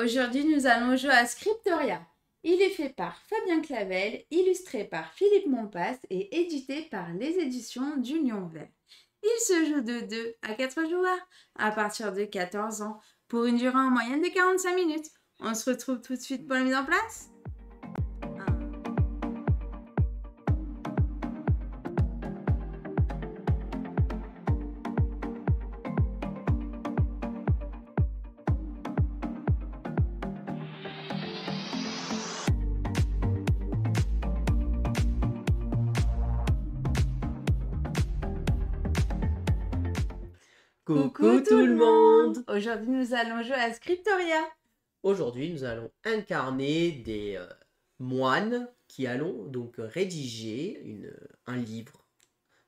Aujourd'hui, nous allons jouer à Scriptoria. Il est fait par Fabien Clavel, illustré par Philippe Monpas et édité par les éditions du Lion Vert. Il se joue de 2 à 4 joueurs à partir de 14 ans pour une durée en moyenne de 45 minutes. On se retrouve tout de suite pour la mise en place. Coucou tout le monde! Aujourd'hui, nous allons jouer à Scriptoria. Aujourd'hui, nous allons incarner des moines qui allons donc rédiger un livre.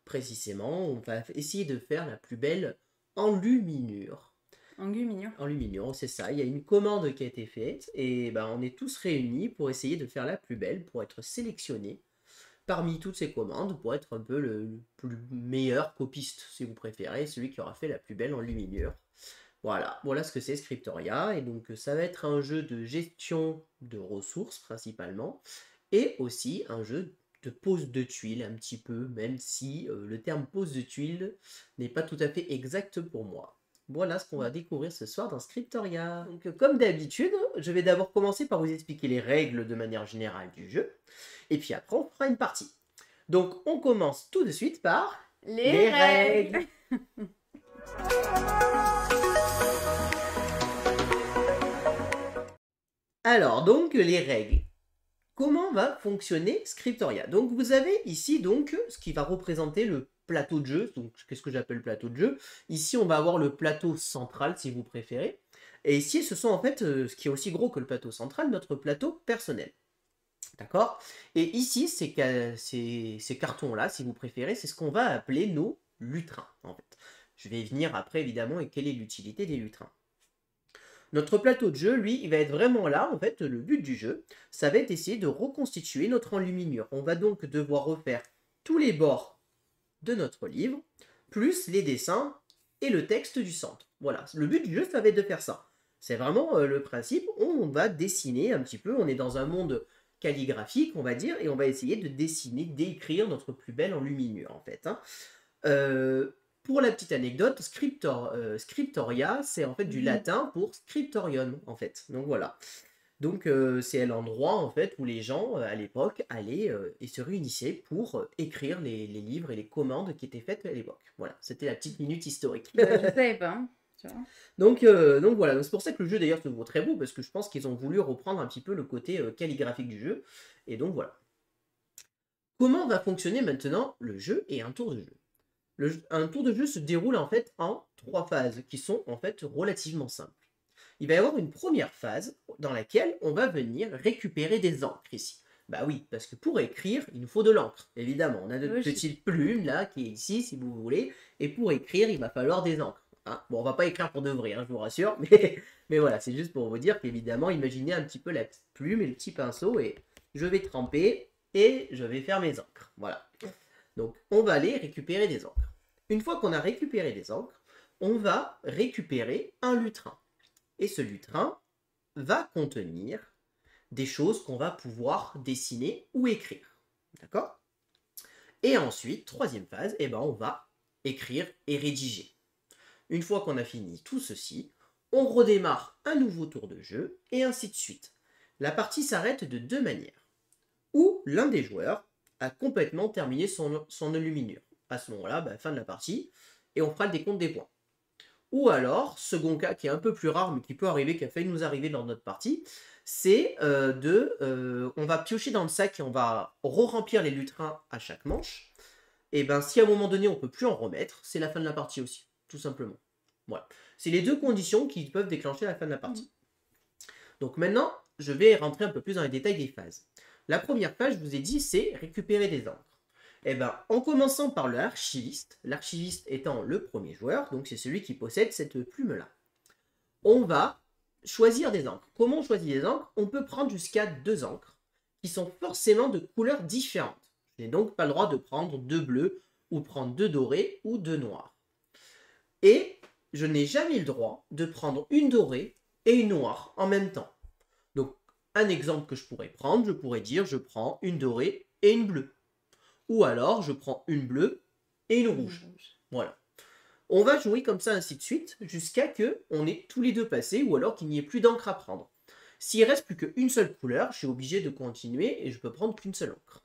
Précisément, on va essayer de faire la plus belle enluminure. Enluminure, c'est ça. Il y a une commande qui a été faite et ben, on est tous réunis pour essayer de faire la plus belle, pour être sélectionnés parmi toutes ces commandes, pour être un peu le plus meilleur copiste, si vous préférez, celui qui aura fait la plus belle enluminure. Voilà ce que c'est Scriptoria, et donc ça va être un jeu de gestion de ressources principalement, et aussi un jeu de pose de tuiles un petit peu, même si le terme pose de tuiles n'est pas tout à fait exact pour moi. Voilà ce qu'on va découvrir ce soir dans Scriptoria. Donc comme d'habitude, je vais d'abord commencer par vous expliquer les règles de manière générale du jeu, et puis après on fera une partie. Donc on commence tout de suite par les règles. Alors, donc, les règles. Comment va fonctionner Scriptoria? Donc, vous avez ici, donc, ce qui va représenter le plateau de jeu. Donc, qu'est-ce que j'appelle plateau de jeu? Ici, on va avoir le plateau central, si vous préférez. Et ici, ce sont en fait, ce qui est aussi gros que le plateau central, notre plateau personnel. D'accord? Et ici, ces cartons-là, si vous préférez, c'est ce qu'on va appeler nos lutrins, en fait. Je vais y venir après, évidemment, et quelle est l'utilité des lutrins. Notre plateau de jeu, lui, il va être vraiment là, en fait, le but du jeu, ça va être d'essayer de reconstituer notre enluminure. On va donc devoir refaire tous les bords de notre livre, plus les dessins et le texte du centre. Voilà, le but du jeu, ça va être de faire ça. C'est vraiment le principe, on va dessiner un petit peu, on est dans un monde calligraphique, on va dire, et on va essayer de dessiner, d'écrire notre plus belle enluminure, en fait. Pour la petite anecdote, Scriptoria, c'est en fait du latin pour scriptorium, en fait. Donc voilà. Donc c'est l'endroit en fait où les gens à l'époque allaient et se réunissaient pour écrire les livres et les commandes qui étaient faites à l'époque. Voilà, c'était la petite minute historique. Je savais pas. Tu vois. Donc voilà, c'est pour ça que le jeu d'ailleurs se vaut très beau, parce que je pense qu'ils ont voulu reprendre un petit peu le côté calligraphique du jeu. Et donc voilà. Comment va fonctionner maintenant le jeu et un tour de jeu? Un tour de jeu se déroule en fait en 3 phases qui sont en fait relativement simples. Il va y avoir une première phase dans laquelle on va venir récupérer des encres ici. Bah oui, parce que pour écrire, il nous faut de l'encre, évidemment. On a notre petite plume là qui est ici si vous voulez, et pour écrire, il va falloir des encres. Hein, bon, on va pas écrire pour de vrai, hein, je vous rassure, mais voilà, c'est juste pour vous dire qu'évidemment, imaginez un petit peu la petite plume et le petit pinceau, et je vais tremper et je vais faire mes encres. Voilà. Donc, on va aller récupérer des encres. Une fois qu'on a récupéré des encres, on va récupérer un lutrin. Et ce lutrin va contenir des choses qu'on va pouvoir dessiner ou écrire. D'accord? Et ensuite, troisième phase, on va écrire et rédiger. Une fois qu'on a fini tout ceci, on redémarre un nouveau tour de jeu et ainsi de suite. La partie s'arrête de 2 manières. Ou l'un des joueurs a complètement terminé son enluminure. À ce moment-là, fin de la partie, et on fera le décompte des points. Ou alors, second cas qui est un peu plus rare, mais qui peut arriver, qui a failli nous arriver dans notre partie, c'est on va piocher dans le sac et on va re-remplir les lutrins à chaque manche. Et si à un moment donné on ne peut plus en remettre, c'est la fin de la partie aussi, tout simplement. Voilà. C'est les 2 conditions qui peuvent déclencher la fin de la partie. Donc maintenant, je vais rentrer un peu plus dans les détails des phases. La première phase, je vous ai dit, c'est récupérer des encres. En commençant par l'archiviste étant le premier joueur, donc c'est celui qui possède cette plume-là, on va choisir des encres. Comment on choisit des encres? On peut prendre jusqu'à 2 encres, qui sont forcément de couleurs différentes. Je n'ai donc pas le droit de prendre 2 bleus, ou prendre 2 dorés, ou 2 noirs. Et je n'ai jamais le droit de prendre une dorée et une noire en même temps. Donc, un exemple que je pourrais prendre, je pourrais dire je prends une dorée et une bleue. Ou alors, je prends une bleue et une rouge. Voilà. On va jouer comme ça, ainsi de suite, jusqu'à que on ait tous les deux passés, ou alors qu'il n'y ait plus d'encre à prendre. S'il reste plus qu'une seule couleur, je suis obligé de continuer et je peux prendre qu'une seule encre.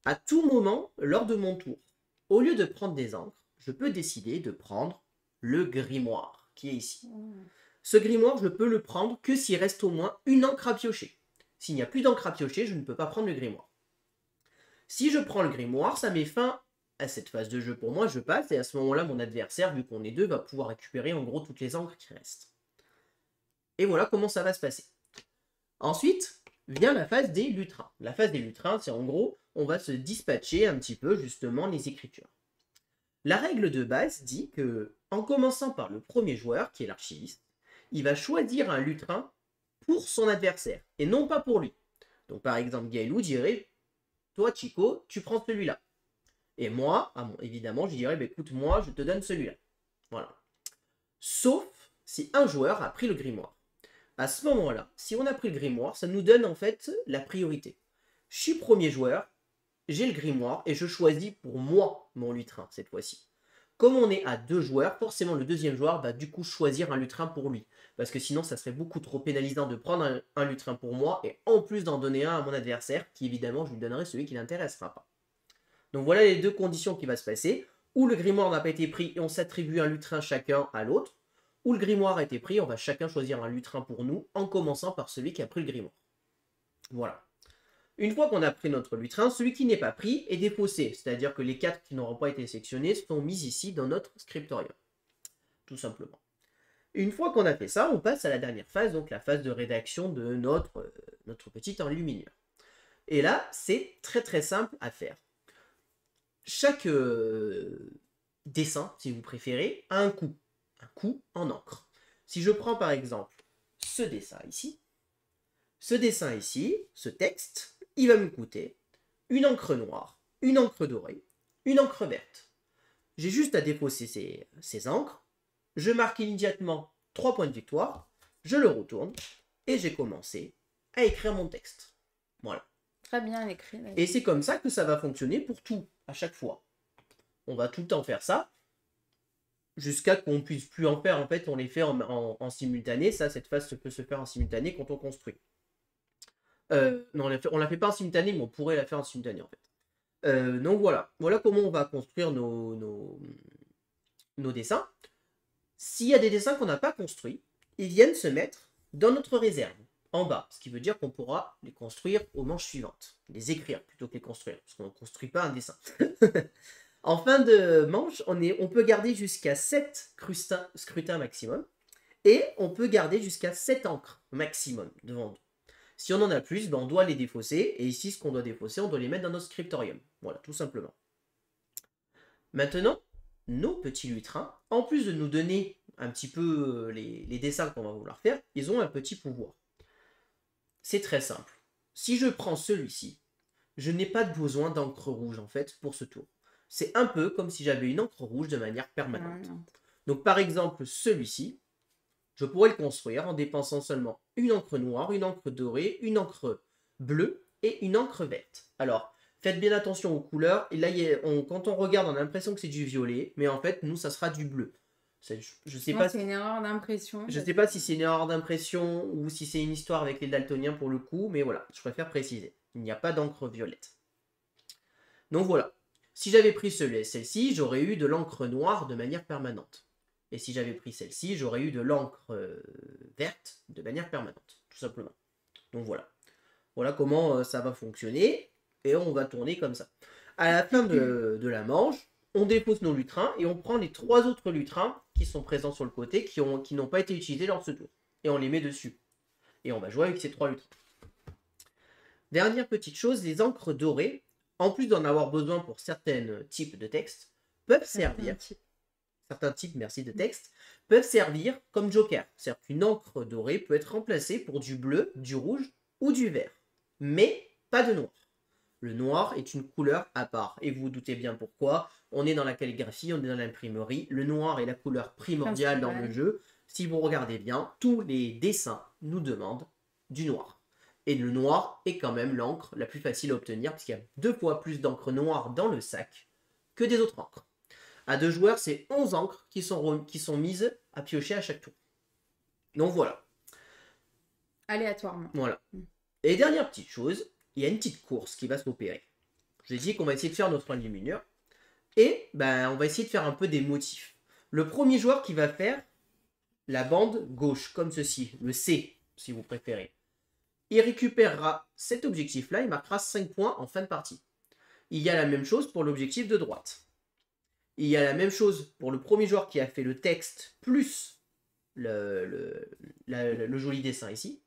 À tout moment, lors de mon tour, au lieu de prendre des encres, je peux décider de prendre le grimoire, qui est ici. Ce grimoire, je peux le prendre que s'il reste au moins une encre à piocher. S'il n'y a plus d'encre à piocher, je ne peux pas prendre le grimoire. Si je prends le grimoire, ça met fin à cette phase de jeu pour moi, je passe, et à ce moment-là, mon adversaire, vu qu'on est deux, va pouvoir récupérer en gros toutes les encres qui restent. Et voilà comment ça va se passer. Ensuite, vient la phase des lutrins. La phase des lutrins, c'est en gros, on va se dispatcher un petit peu justement les écritures. La règle de base dit que, en commençant par le premier joueur, qui est l'archiviste, il va choisir un lutrin pour son adversaire, et non pas pour lui. Donc par exemple, Gaëlou dirait, toi Chico, tu prends celui-là. Et moi, évidemment, je dirais, bah, écoute, moi, je te donne celui-là. Voilà. Sauf si un joueur a pris le grimoire. À ce moment-là, si on a pris le grimoire, ça nous donne en fait la priorité. Je suis premier joueur, j'ai le grimoire et je choisis pour moi mon lutrin cette fois-ci. Comme on est à deux joueurs, forcément le deuxième joueur va du coup choisir un lutrin pour lui. Parce que sinon, ça serait beaucoup trop pénalisant de prendre un lutrin pour moi et en plus d'en donner un à mon adversaire, qui évidemment, je lui donnerai celui qui l'intéressera pas. Donc voilà les deux conditions qui vont se passer. Ou le grimoire n'a pas été pris et on s'attribue un lutrin chacun à l'autre. Ou le grimoire a été pris, on va chacun choisir un lutrin pour nous, en commençant par celui qui a pris le grimoire. Voilà. Une fois qu'on a pris notre lutrin, celui qui n'est pas pris est défaussé, c'est-à-dire que les 4 qui n'auront pas été sélectionnés sont mis ici dans notre scriptorium. Tout simplement. Une fois qu'on a fait ça, on passe à la dernière phase, donc la phase de rédaction de notre petit enluminure. Et là, c'est très très simple à faire. Chaque dessin, si vous préférez, a un coup en encre. Si je prends par exemple ce dessin ici, ce texte, il va me coûter une encre noire, une encre dorée, une encre verte. J'ai juste à défausser ces encres, je marque immédiatement 3 points de victoire, je le retourne et j'ai commencé à écrire mon texte. Voilà. Très bien écrit. Et c'est comme ça que ça va fonctionner pour tout, à chaque fois. On va tout le temps faire ça, jusqu'à qu'on ne puisse plus en faire. En fait, on les fait en simultané. Ça, cette phase peut se faire en simultané quand on construit. Non, on la fait pas en simultané, mais on pourrait la faire en simultané, en fait. Donc voilà. Voilà comment on va construire nos dessins. S'il y a des dessins qu'on n'a pas construits, ils viennent se mettre dans notre réserve, en bas. Ce qui veut dire qu'on pourra les construire aux manches suivantes. Les écrire plutôt que les construire, parce qu'on ne construit pas un dessin. En fin de manche, on peut garder jusqu'à 7 scrutins maximum. Et on peut garder jusqu'à 7 encres maximum devant nous. Si on en a plus, ben on doit les défausser. Et ici, ce qu'on doit défausser, on doit les mettre dans notre scriptorium. Voilà, tout simplement. Maintenant, nos petits lutrins, en plus de nous donner un petit peu les dessins qu'on va vouloir faire, ils ont un petit pouvoir. C'est très simple. Si je prends celui-ci, je n'ai pas besoin d'encre rouge en fait pour ce tour. C'est un peu comme si j'avais une encre rouge de manière permanente. Donc par exemple, celui-ci, je pourrais le construire en dépensant seulement une encre noire, une encre dorée, une encre bleue et une encre verte. Alors, faites bien attention aux couleurs. Et là, quand on regarde, on a l'impression que c'est du violet, mais en fait, nous, ça sera du bleu. Je sais pas. C'est une erreur d'impression. Je sais pas si c'est une erreur d'impression ou si c'est une histoire avec les daltoniens pour le coup, mais voilà, je préfère préciser. Il n'y a pas d'encre violette. Donc voilà. Si j'avais pris celle-ci, j'aurais eu de l'encre noire de manière permanente. Et si j'avais pris celle-ci, j'aurais eu de l'encre verte de manière permanente, tout simplement. Donc voilà. Voilà comment ça va fonctionner. Et on va tourner comme ça. À la fin de la manche, on dépose nos lutrins et on prend les 3 autres lutrins qui sont présents sur le côté, qui n'ont pas été utilisés lors de ce tour. Et on les met dessus. Et on va jouer avec ces 3 lutrins. Dernière petite chose, les encres dorées, en plus d'en avoir besoin pour certains types de textes, peuvent servir... Certains types, merci, de textes, peuvent servir comme joker. C'est-à-dire qu'une encre dorée peut être remplacée pour du bleu, du rouge ou du vert. Mais pas de noir. Le noir est une couleur à part. Et vous vous doutez bien pourquoi. On est dans la calligraphie, on est dans l'imprimerie. Le noir est la couleur primordiale dans le jeu. si vous regardez bien, tous les dessins nous demandent du noir. Et le noir est quand même l'encre la plus facile à obtenir, puisqu'il y a 2 fois plus d'encre noire dans le sac que des autres encres. À 2 joueurs, c'est 11 encres qui sont mises à piocher à chaque tour. Donc voilà. Aléatoirement. Voilà. Et dernière petite chose, il y a une petite course qui va s'opérer. Je vous ai dit qu'on va essayer de faire notre enluminure. Et on va essayer de faire un peu des motifs. Le premier joueur qui va faire la bande gauche, comme ceci, le C, si vous préférez. Il récupérera cet objectif-là, il marquera 5 points en fin de partie. Il y a la même chose pour l'objectif de droite. Il y a la même chose pour le premier joueur qui a fait le texte plus le joli dessin ici.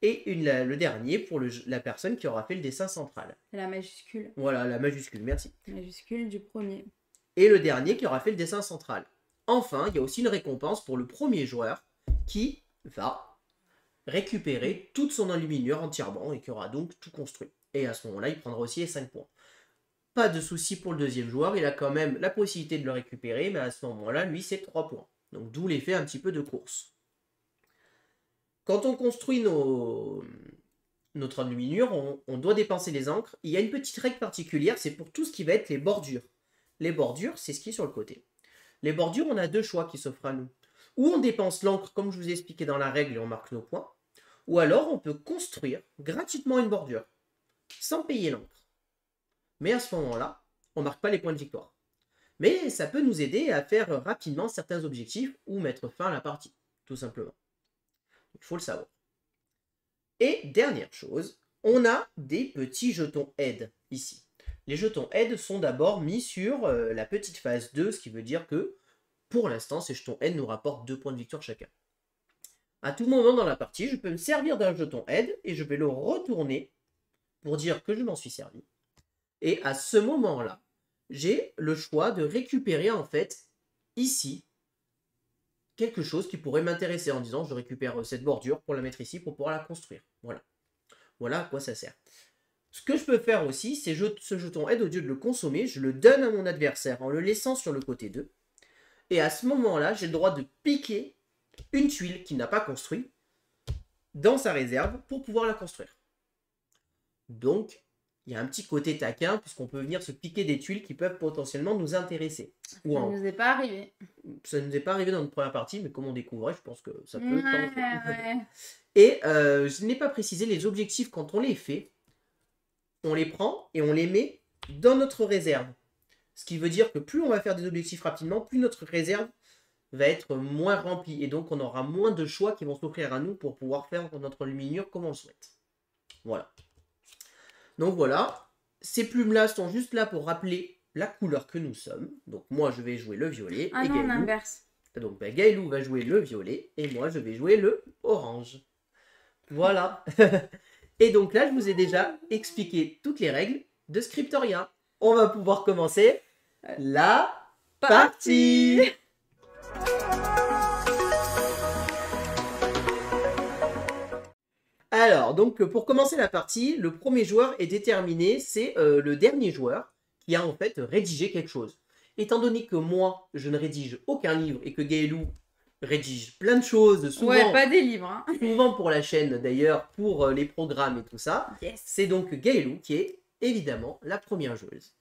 Et le dernier pour la personne qui aura fait le dessin central. La majuscule. Voilà, la majuscule, merci. Majuscule du premier. Et le dernier qui aura fait le dessin central. Enfin, il y a aussi une récompense pour le premier joueur qui va récupérer toute son enluminure entièrement et qui aura donc tout construit. Et à ce moment-là, il prendra aussi les 5 points. Pas de souci pour le deuxième joueur, il a quand même la possibilité de le récupérer, mais à ce moment-là, lui, c'est 3 points. Donc d'où l'effet un petit peu de course. Quand on construit notre enluminure, on doit dépenser les encres. Il y a une petite règle particulière, c'est pour tout ce qui va être les bordures. Les bordures, c'est ce qui est sur le côté. Les bordures, on a 2 choix qui s'offrent à nous. Ou on dépense l'encre, comme je vous ai expliqué dans la règle, et on marque nos points. Ou alors, on peut construire gratuitement une bordure, sans payer l'encre. Mais à ce moment-là, on ne marque pas les points de victoire. Mais ça peut nous aider à faire rapidement certains objectifs ou mettre fin à la partie, tout simplement. Il faut le savoir. Et dernière chose, on a des petits jetons aide ici. Les jetons aide sont d'abord mis sur la petite phase 2, ce qui veut dire que pour l'instant, ces jetons aide nous rapportent 2 points de victoire chacun. À tout moment dans la partie, je peux me servir d'un jeton aide et je vais le retourner pour dire que je m'en suis servi. Et à ce moment-là, j'ai le choix de récupérer en fait ici quelque chose qui pourrait m'intéresser en disant je récupère cette bordure pour la mettre ici pour pouvoir la construire. Voilà. Voilà à quoi ça sert. Ce que je peux faire aussi, c'est ce jeton aide, au lieu de le consommer, je le donne à mon adversaire en le laissant sur le côté 2. Et à ce moment-là, j'ai le droit de piquer une tuile qu'il n'a pas construite dans sa réserve pour pouvoir la construire. Donc, il y a un petit côté taquin puisqu'on peut venir se piquer des tuiles qui peuvent potentiellement nous intéresser. Ça ne nous est pas arrivé. Ça ne nous est pas arrivé dans notre première partie, mais comme on découvrait, je pense que ça peut... Ouais. Et je n'ai pas précisé les objectifs quand on les fait. On les prend et on les met dans notre réserve. Ce qui veut dire que plus on va faire des objectifs rapidement, plus notre réserve va être moins remplie. Et donc on aura moins de choix qui vont s'offrir à nous pour pouvoir faire notre enluminure comme on le souhaite. Voilà. Donc voilà. Ces plumes-là sont juste là pour rappeler la couleur que nous sommes. Donc moi je vais jouer le violet. Ah et non, Gaëlou, l'inverse. donc Gaëlou va jouer le violet. Et moi je vais jouer le orange. Voilà. Et donc là, je vous ai déjà expliqué toutes les règles de Scriptoria. On va pouvoir commencer la partie. Alors, donc pour commencer la partie, le premier joueur est déterminé, c'est le dernier joueur qui a en fait rédigé quelque chose. Étant donné que moi, je ne rédige aucun livre et que Gaëlou rédige plein de choses, souvent, Ouais, pas des livres. Hein. souvent pour la chaîne d'ailleurs, pour les programmes et tout ça. Yes. C'est donc Gaëlou qui est évidemment la première joueuse.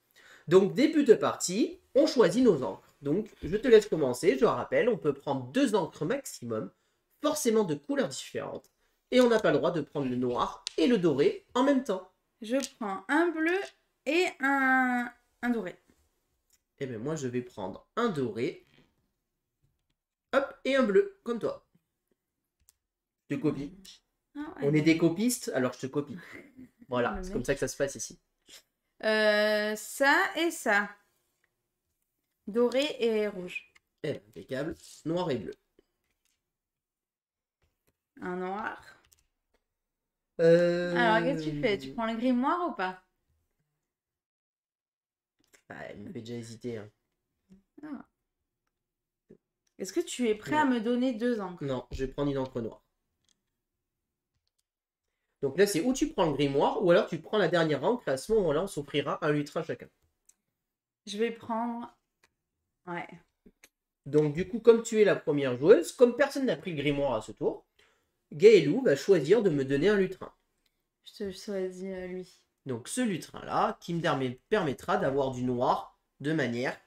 Donc début de partie, on choisit nos encres. Donc je te laisse commencer, je rappelle, on peut prendre 2 encres maximum, forcément de couleurs différentes, et on n'a pas le droit de prendre le noir et le doré en même temps. Je prends un bleu et un doré. Et bien moi je vais prendre un doré. Hop, et un bleu, comme toi. Je te copie. Ah ouais, On est des copistes, alors je te copie. Voilà, Le c'est mec. comme ça que ça se passe ici. Ça et ça. Doré et rouge. Et impeccable, noir et bleu. Un noir. Alors, qu'est-ce que tu fais? Tu prends le grimoire ou pas? Ah, il me fait déjà hésiter. Hein. Ah. Est-ce que tu es prêt Non. à me donner 2 encres? Non, je vais prendre une encre noire. Donc là, c'est ou tu prends le grimoire, ou alors tu prends la dernière encre, et à ce moment-là, on s'offrira un litre à chacun. Je vais prendre... Ouais. Donc du coup, comme tu es la première joueuse, comme personne n'a pris le grimoire à ce tour, Gaëlou va choisir de me donner un lutrin. Je te choisis lui. Donc ce lutrin-là, qui me permettra d'avoir du noir de manière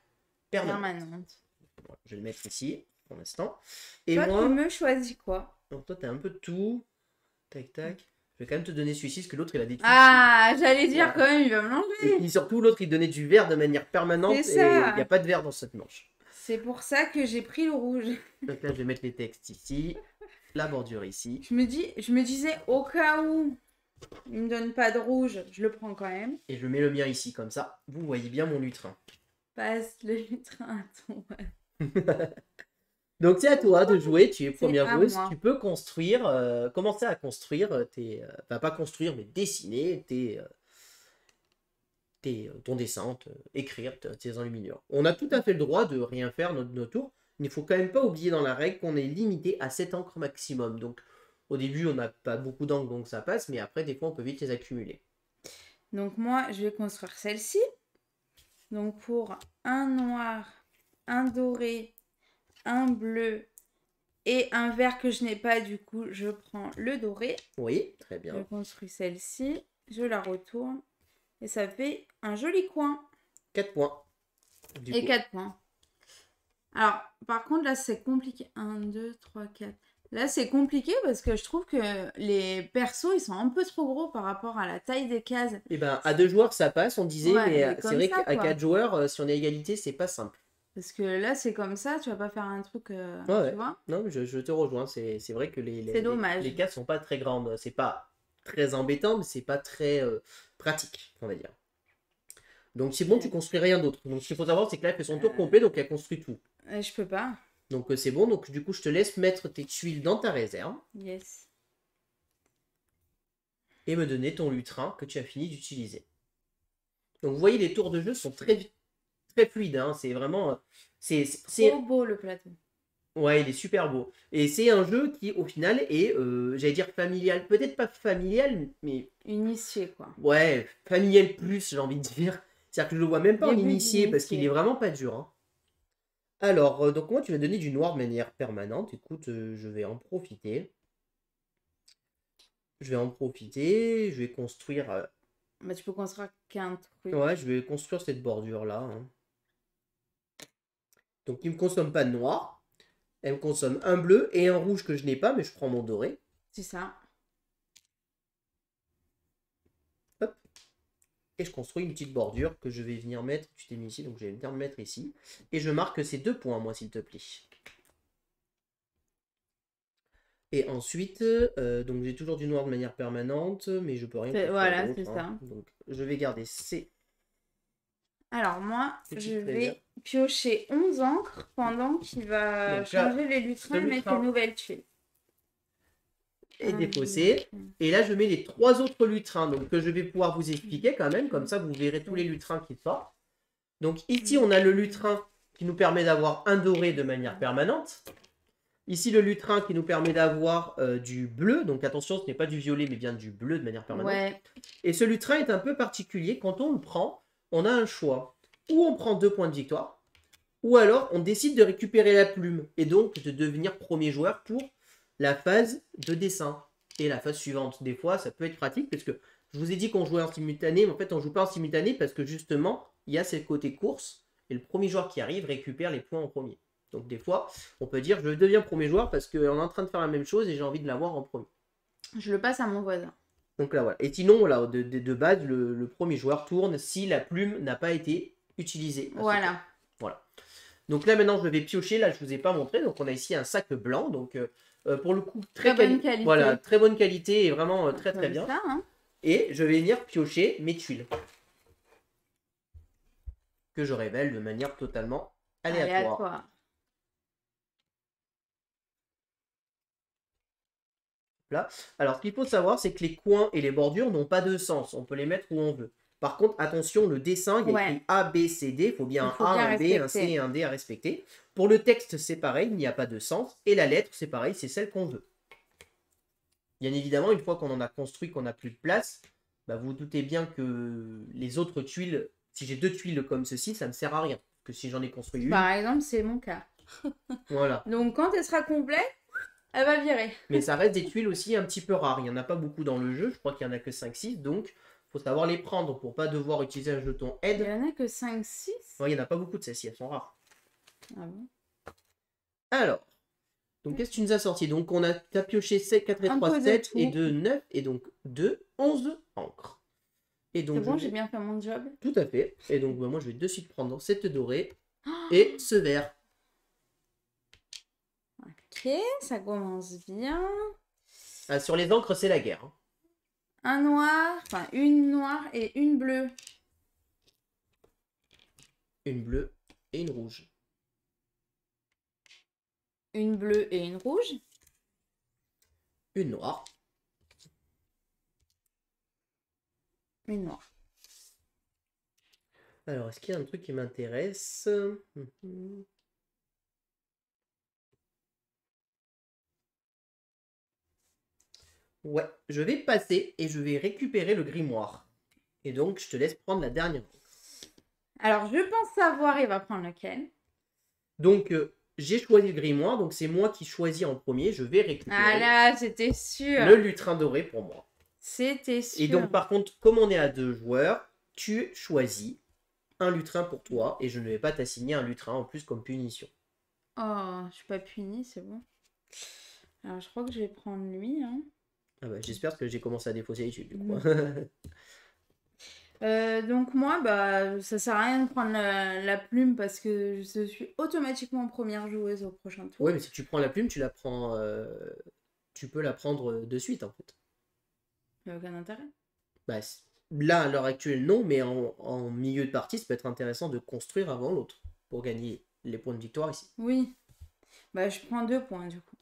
permanente. Permanente. Voilà, je vais le mettre ici, pour l'instant. Et Toi, moi, tu me choisis quoi? donc toi, tu as un peu de tout. Tac, tac. Je vais quand même te donner celui-ci, parce que l'autre, il a des trucs. Ah, j'allais dire Voilà. quand même, il va me Et l'enlever. puis surtout, l'autre, il donnait du vert de manière permanente, C'est et ça. il n'y a pas de vert dans cette manche. C'est pour ça que j'ai pris le rouge. Donc là, je vais mettre les textes ici, la bordure ici, Je me disais, au cas où il me donne pas de rouge, je le prends quand même. et je mets le mien ici, comme ça. Vous voyez bien mon lutrin. Passe le lutrin à ton. Donc c'est à toi de jouer, tu es première à joueuse, moi. tu peux construire, commencer à construire enfin pas construire, mais dessiner ton dessin, écrire tes enluminures. On a tout à fait le droit de rien faire notre tour, mais il faut quand même pas oublier dans la règle qu'on est limité à 7 encres maximum. Donc au début on n'a pas beaucoup d'encre donc ça passe, mais après des fois on peut vite les accumuler. Donc moi, je vais construire celle-ci. Donc pour un noir, un doré, un bleu et un vert que je n'ai pas, du coup, je prends le doré. Oui, très Je bien. construis celle-ci, je la retourne et ça fait un joli coin. 4 points. Du Et coup. 4 points. Alors, par contre, là, c'est compliqué. 1, 2, 3, 4. Là, c'est compliqué parce que je trouve que les persos, ils sont un peu trop gros par rapport à la taille des cases. Et ben à 2 joueurs ça passe, on disait, Ouais, mais mais c'est comme vrai ça, qu'à quoi. 4 joueurs, si on est à égalité, c'est pas simple. Parce que là, c'est comme ça, tu vas pas faire un truc, Ouais. tu vois. Non, mais je te rejoins. C'est vrai que C'est dommage. les cases sont pas très grandes. C'est pas très embêtant, mais c'est pas très pratique, on va dire. Donc c'est bon, tu construis rien d'autre. Donc ce qu'il faut savoir, c'est que là, elle fait son tour complet, donc elle construit tout. Je peux pas. Donc c'est bon. Donc du coup, je te laisse mettre tes tuiles dans ta réserve Yes. et me donner ton lutrin que tu as fini d'utiliser. Donc vous voyez, les tours de jeu sont très fluides. Hein. C'est vraiment... c'est Trop beau le plateau. Ouais, il est super beau. Et c'est un jeu qui, au final, est, j'allais dire familial. Peut-être pas familial, mais Initié, quoi. ouais, familial plus, j'ai envie de dire. C'est-à-dire que je le vois même pas en Début initié parce qu'il d'initié. est vraiment pas dur. Hein. Alors, donc moi, tu vas donner du noir de manière permanente. Écoute, je vais en profiter. Je vais construire... Bah, tu peux construire qu'un truc. ouais, je vais construire cette bordure-là. Hein. Donc, il me consomme pas de noir. Elle me consomme un bleu et un rouge que je n'ai pas, mais je prends mon doré. C'est ça. Hop. Et je construis une petite bordure que je vais venir mettre. Tu t'es mis ici, donc je vais venir me mettre ici. Et je marque ces 2 points, moi, s'il te plaît. Et ensuite, donc j'ai toujours du noir de manière permanente, mais je peux rien construire Voilà, d'autre, c'est hein. ça. Donc je vais garder ces... Alors moi, Petite je réserve. vais piocher 11 encres pendant qu'il va Donc là, changer les lutrins et le mettre lutrin les nouvelles tuiles. est Un, défaussé. deux, Et là, je mets les 3 autres lutrins, donc que je vais pouvoir vous expliquer quand même, comme ça vous verrez tous les lutrins qui sortent. Donc ici, on a le lutrin qui nous permet d'avoir un doré de manière permanente. Ici, le lutrin qui nous permet d'avoir du bleu. Donc attention, ce n'est pas du violet, mais bien du bleu de manière permanente. Ouais. Et ce lutrin est un peu particulier. Quand on le prend, on a un choix. Ou on prend 2 points de victoire, ou alors on décide de récupérer la plume, et donc de devenir premier joueur pour la phase de dessin. Et la phase suivante, des fois, ça peut être pratique, parce que je vous ai dit qu'on jouait en simultané, mais en fait, on ne joue pas en simultané, parce que justement, il y a ce côté course, et le premier joueur qui arrive récupère les points en premier. Donc des fois, on peut dire, je deviens premier joueur, parce qu'on est en train de faire la même chose, et j'ai envie de l'avoir en premier. Je le passe à mon voisin. Donc là, voilà. Et sinon, voilà, de base, le premier joueur tourne si la plume n'a pas été utilisée. Voilà. Voilà. Donc là, maintenant, je vais piocher. Là, je ne vous ai pas montré. Donc, on a ici un sac blanc. Donc, pour le coup, Très bonne qualité. Voilà, très bonne qualité et vraiment très, très Comme bien. ça, hein. Et je vais venir piocher mes tuiles. Que je révèle de manière totalement aléatoire. Là. Alors, ce qu'il faut savoir, c'est que les coins et les bordures n'ont pas de sens. On peut les mettre où on veut. Par contre, attention, le dessin, il y a écrit A, B, C, D. Il faut bien un A, un B, un C et un D à respecter. Pour le texte, c'est pareil, il n'y a pas de sens. Et la lettre, c'est pareil, c'est celle qu'on veut. Bien évidemment, une fois qu'on en a construit, qu'on n'a plus de place, bah vous vous doutez bien que les autres tuiles, si j'ai 2 tuiles comme ceci, ça ne me sert à rien. Que si j'en ai construit une... Par exemple, c'est mon cas. Voilà. Donc quand elle sera complète, elle va virer. Mais ça reste des tuiles aussi un petit peu rares. Il n'y en a pas beaucoup dans le jeu. Je crois qu'il n'y en a que 5-6. Donc, faut savoir les prendre pour pas devoir utiliser un jeton Il aide. y en a que 5-6. Ouais, il n'y en a pas beaucoup de celles-ci. Elles sont rares. Ah bon? Alors, donc qu'est-ce que tu nous as sorti? Donc, t'as pioché 7, 4 et Un 3, peu de 7 tout. et 2, 9. Et donc, 2, 11 encres. Et donc, C'est bon, je j'ai vais- bien fait mon job. Tout à fait. Et donc, bah, moi, je vais de suite prendre cette dorée Oh, et ce vert. ok, ça commence bien. Ah, sur les encres, c'est la guerre. Hein. Un noir, enfin une noire et une bleue. Une bleue et une rouge. Une bleue et une rouge. Une noire. Une noire. Alors, est-ce qu'il y a un truc qui m'intéresse? Ouais, je vais passer et je vais récupérer le grimoire. Et donc, je te laisse prendre la dernière. Alors, je pense savoir, il va prendre lequel. Donc, j'ai choisi le grimoire, donc c'est moi qui choisis en premier. Je vais Ah récupérer là, c'était sûr. le lutrin doré pour moi. C'était sûr. Et donc, par contre, comme on est à 2 joueurs, tu choisis un lutrin pour toi et je ne vais pas t'assigner un lutrin en plus comme punition. Oh, je suis pas punie, c'est bon. Alors, je crois que je vais prendre lui. Hein. Ah bah, j'espère que j'ai commencé à défausser YouTube du coup. Donc moi, bah, ça sert à rien de prendre la plume parce que je suis automatiquement première joueuse au prochain tour. Ouais, mais si tu prends la plume, tu la prends, tu peux la prendre de suite en fait. Il n'y a aucun intérêt. Bah, là, à l'heure actuelle, non, mais en milieu de partie, ça peut être intéressant de construire avant l'autre pour gagner les points de victoire ici. Oui. Bah, je prends 2 points du coup.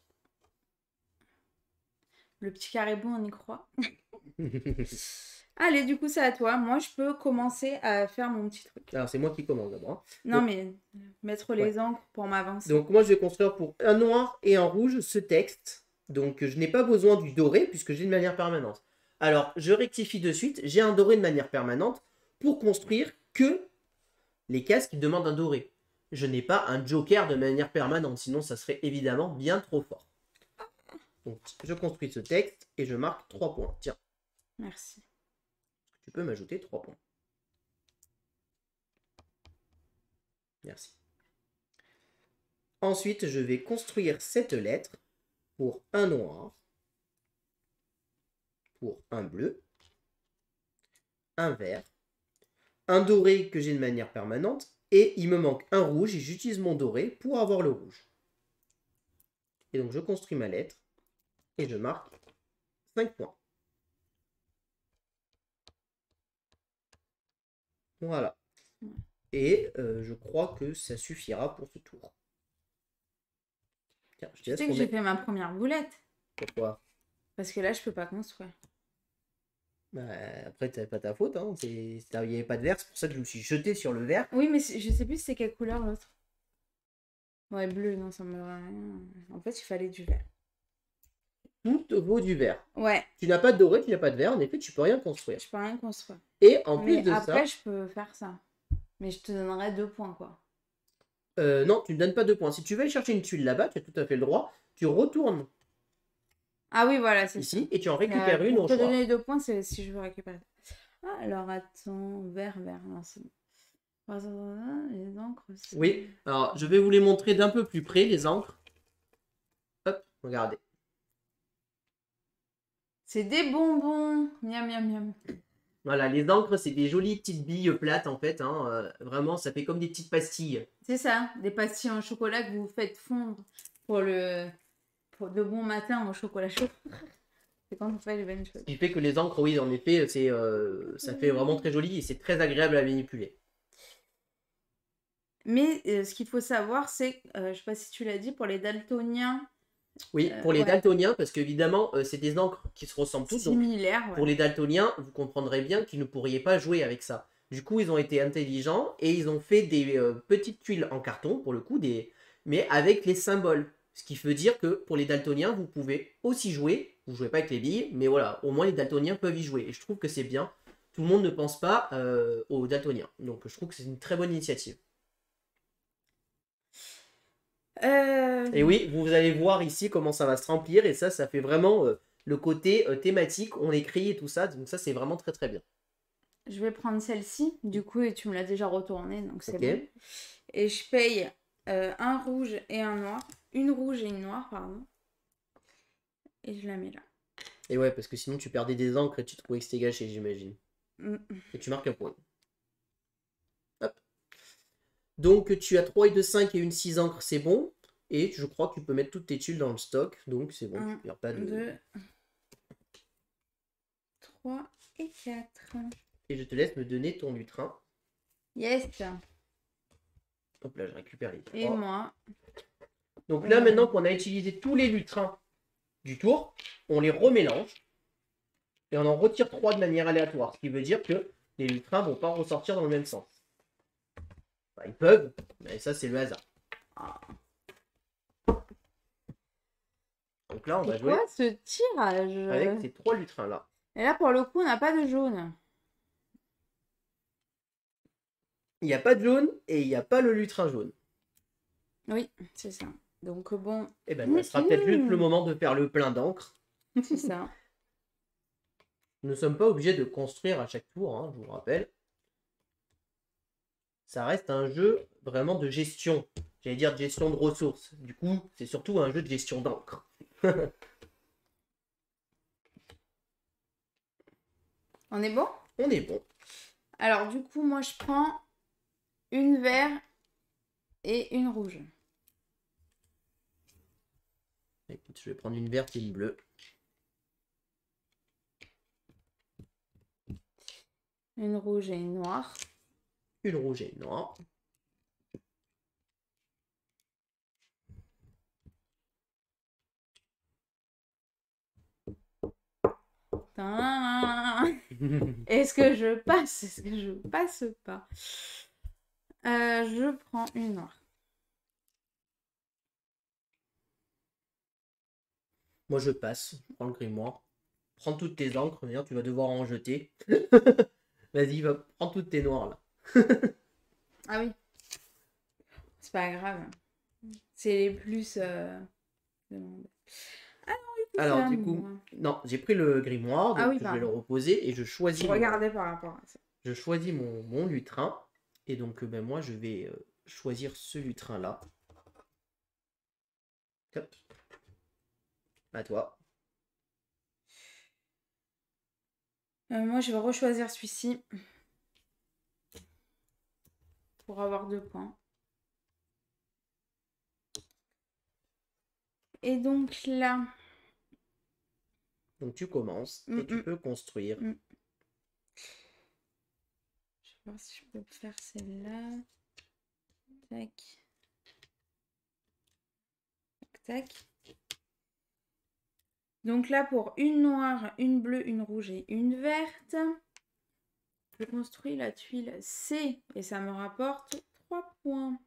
Le petit caribou, on y croit. Allez, du coup, c'est à toi. Moi, je peux commencer à faire mon petit truc. Alors, c'est moi qui commence d'abord. Hein. Non, Donc, mais mettre les encres pour m'avancer. donc, moi, je vais construire pour un noir et un rouge ce texte. Donc, je n'ai pas besoin du doré puisque j'ai de manière permanente. Alors, je rectifie de suite. J'ai un doré de manière permanente pour construire que les cases qui demandent un doré. Je n'ai pas un joker de manière permanente, sinon ça serait évidemment bien trop fort. Donc, je construis ce texte et je marque 3 points. Tiens, Merci. tu peux m'ajouter 3 points. Merci. Ensuite, je vais construire cette lettre pour un noir, pour un bleu, un vert, un doré que j'ai de manière permanente, et il me manque un rouge et j'utilise mon doré pour avoir le rouge. Et donc, je construis ma lettre et je marque 5 points. Voilà. Et je crois que ça suffira pour ce tour. Tiens, je te Tu laisse sais que j'ai remettre. fait ma première boulette. Pourquoi? Parce que là, je peux pas construire. Bah, après, c'est pas ta faute. Hein. Il n'y avait pas de vert, c'est pour ça que je me suis jeté sur le vert. Oui, mais je sais plus c'est quelle couleur l'autre. Ouais, bleu, non, ça me va rien. En fait, il fallait du vert. Tout vaut du vert. Ouais, Tu n'as pas de doré, tu n'as pas de vert, en effet, tu peux rien construire. je peux rien construire. Et en plus Mais de après, ça, je peux faire ça. Mais je te donnerai 2 points, quoi. non, tu ne donnes pas 2 points. Si tu veux aller chercher une tuile là-bas, tu as tout à fait le droit. Tu retournes Ah oui, voilà, c'est ici ça. et tu en récupères une Pour au te choix. donner les 2 points, c'est si je veux récupérer. Ah, alors attends, vert, non, c'est bon. Les encres aussi. Oui, alors je vais vous les montrer d'un peu plus près, les encres. Hop, regardez. C'est des bonbons. Miam, miam, miam. Voilà, les encres, c'est des jolies petites billes plates en fait. Hein. Vraiment, ça fait comme des petites pastilles. C'est ça, des pastilles en chocolat que vous faites fondre pour de bon matin au chocolat chaud. C'est quand on fait les bonnes choses. Ce qui fait que les encres, oui, en effet, ça fait vraiment très joli et c'est très agréable à manipuler. Mais ce qu'il faut savoir, c'est, je sais pas si tu l'as dit, pour les daltoniens. Oui, pour les ouais. daltoniens, parce qu'évidemment, c'est des encres qui se ressemblent toutes. Donc, Similaires, ouais. pour les daltoniens, vous comprendrez bien qu'ils ne pourriez pas jouer avec ça. Du coup, ils ont été intelligents et ils ont fait des petites tuiles en carton, pour le coup, mais avec les symboles. Ce qui veut dire que pour les daltoniens, vous pouvez aussi jouer. Vous ne jouez pas avec les billes, mais voilà, au moins les daltoniens peuvent y jouer. Et je trouve que c'est bien. Tout le monde ne pense pas aux daltoniens. Donc je trouve que c'est une très bonne initiative. Et oui, vous allez voir ici comment ça va se remplir. Et ça fait vraiment le côté thématique. On écrit et tout ça. Donc ça, c'est vraiment très très bien. Je vais prendre celle-ci, du coup, et tu me l'as déjà retournée, donc c'est Ok. bon. Et je paye un rouge et un noir. Une rouge et une noire, pardon. Et je la mets là. Et ouais, parce que sinon tu perdais des encres et tu trouvais que c'était gâché, j'imagine. Mm. Et tu marques un point. Hop. Donc tu as 3 et 2, 5 et une 6 encres, c'est bon. Et je crois que tu peux mettre toutes tes tuiles dans le stock. Donc c'est bon, tu 1, perds pas de... 2, 3 et 4. Et je te laisse me donner ton lutrin. Yes. Hop là, je récupère les Et 3. moi. Donc là, maintenant qu'on a utilisé tous les lutrins du tour, on les remélange. Et on en retire 3 de manière aléatoire. Ce qui veut dire que les lutrins vont pas ressortir dans le même sens. Enfin, ils peuvent, mais ça c'est le hasard. Donc là, on va C'est jouer quoi ce tirage? avec ces 3 lutrins là. Et là, pour le coup, on n'a pas de jaune. Il n'y a pas de jaune et il n'y a pas le lutrin jaune. Oui, c'est ça. Donc bon. Et ben, ça sera peut-être juste le moment de faire le plein d'encre. C'est ça. Nous ne sommes pas obligés de construire à chaque tour, hein, je vous rappelle. Ça reste un jeu vraiment de gestion. J'allais dire de gestion de ressources. Du coup, c'est surtout un jeu de gestion d'encre. On est bon? On est bon. Alors, du coup, moi, je prends une verte et une rouge. Écoute, je vais prendre une verte et une bleue. Une rouge et une noire. Une rouge et une noire. Est-ce que je passe? Est-ce que je passe pas? Je prends une noire. Moi, je passe. Je prends le grimoire. Prends toutes tes encres. D'ailleurs, tu vas devoir en jeter. Vas-y, va prends toutes tes noirs là. Ah oui. C'est pas grave. C'est les plus... Alors, ça, du coup, moi. non, j'ai pris le grimoire, Ah donc oui, je vais le pardon. reposer et je choisis, Regardez par rapport à ça. je choisis mon lutrin. Et donc, ben, moi, je vais choisir ce lutrin-là. Hop. À toi. Moi, je vais rechoisir celui-ci. Pour avoir 2 points. Et donc là... Donc, tu commences et tu peux construire. Je vais voir si je peux faire celle-là. Tac. Tac, tac. Donc là, pour une noire, une bleue, une rouge et une verte, je construis la tuile C et ça me rapporte 3 points.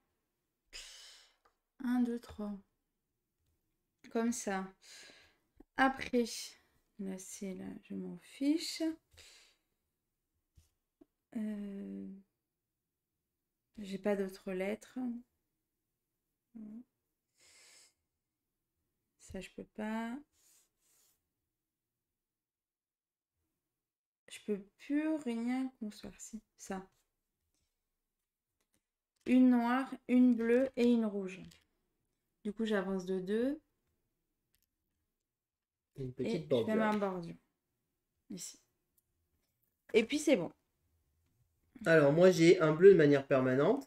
1, 2, 3. Comme ça. Après, la C, là, je m'en fiche. J'ai pas d'autres lettres. Ça, je peux pas. Je peux plus rien construire. Si, ça. Une noire, une bleue et une rouge. Du coup, j'avance de 2. Une petite Et bordure. je fais ma bordure. Ici. Et puis, c'est bon. Alors, moi, j'ai un bleu de manière permanente.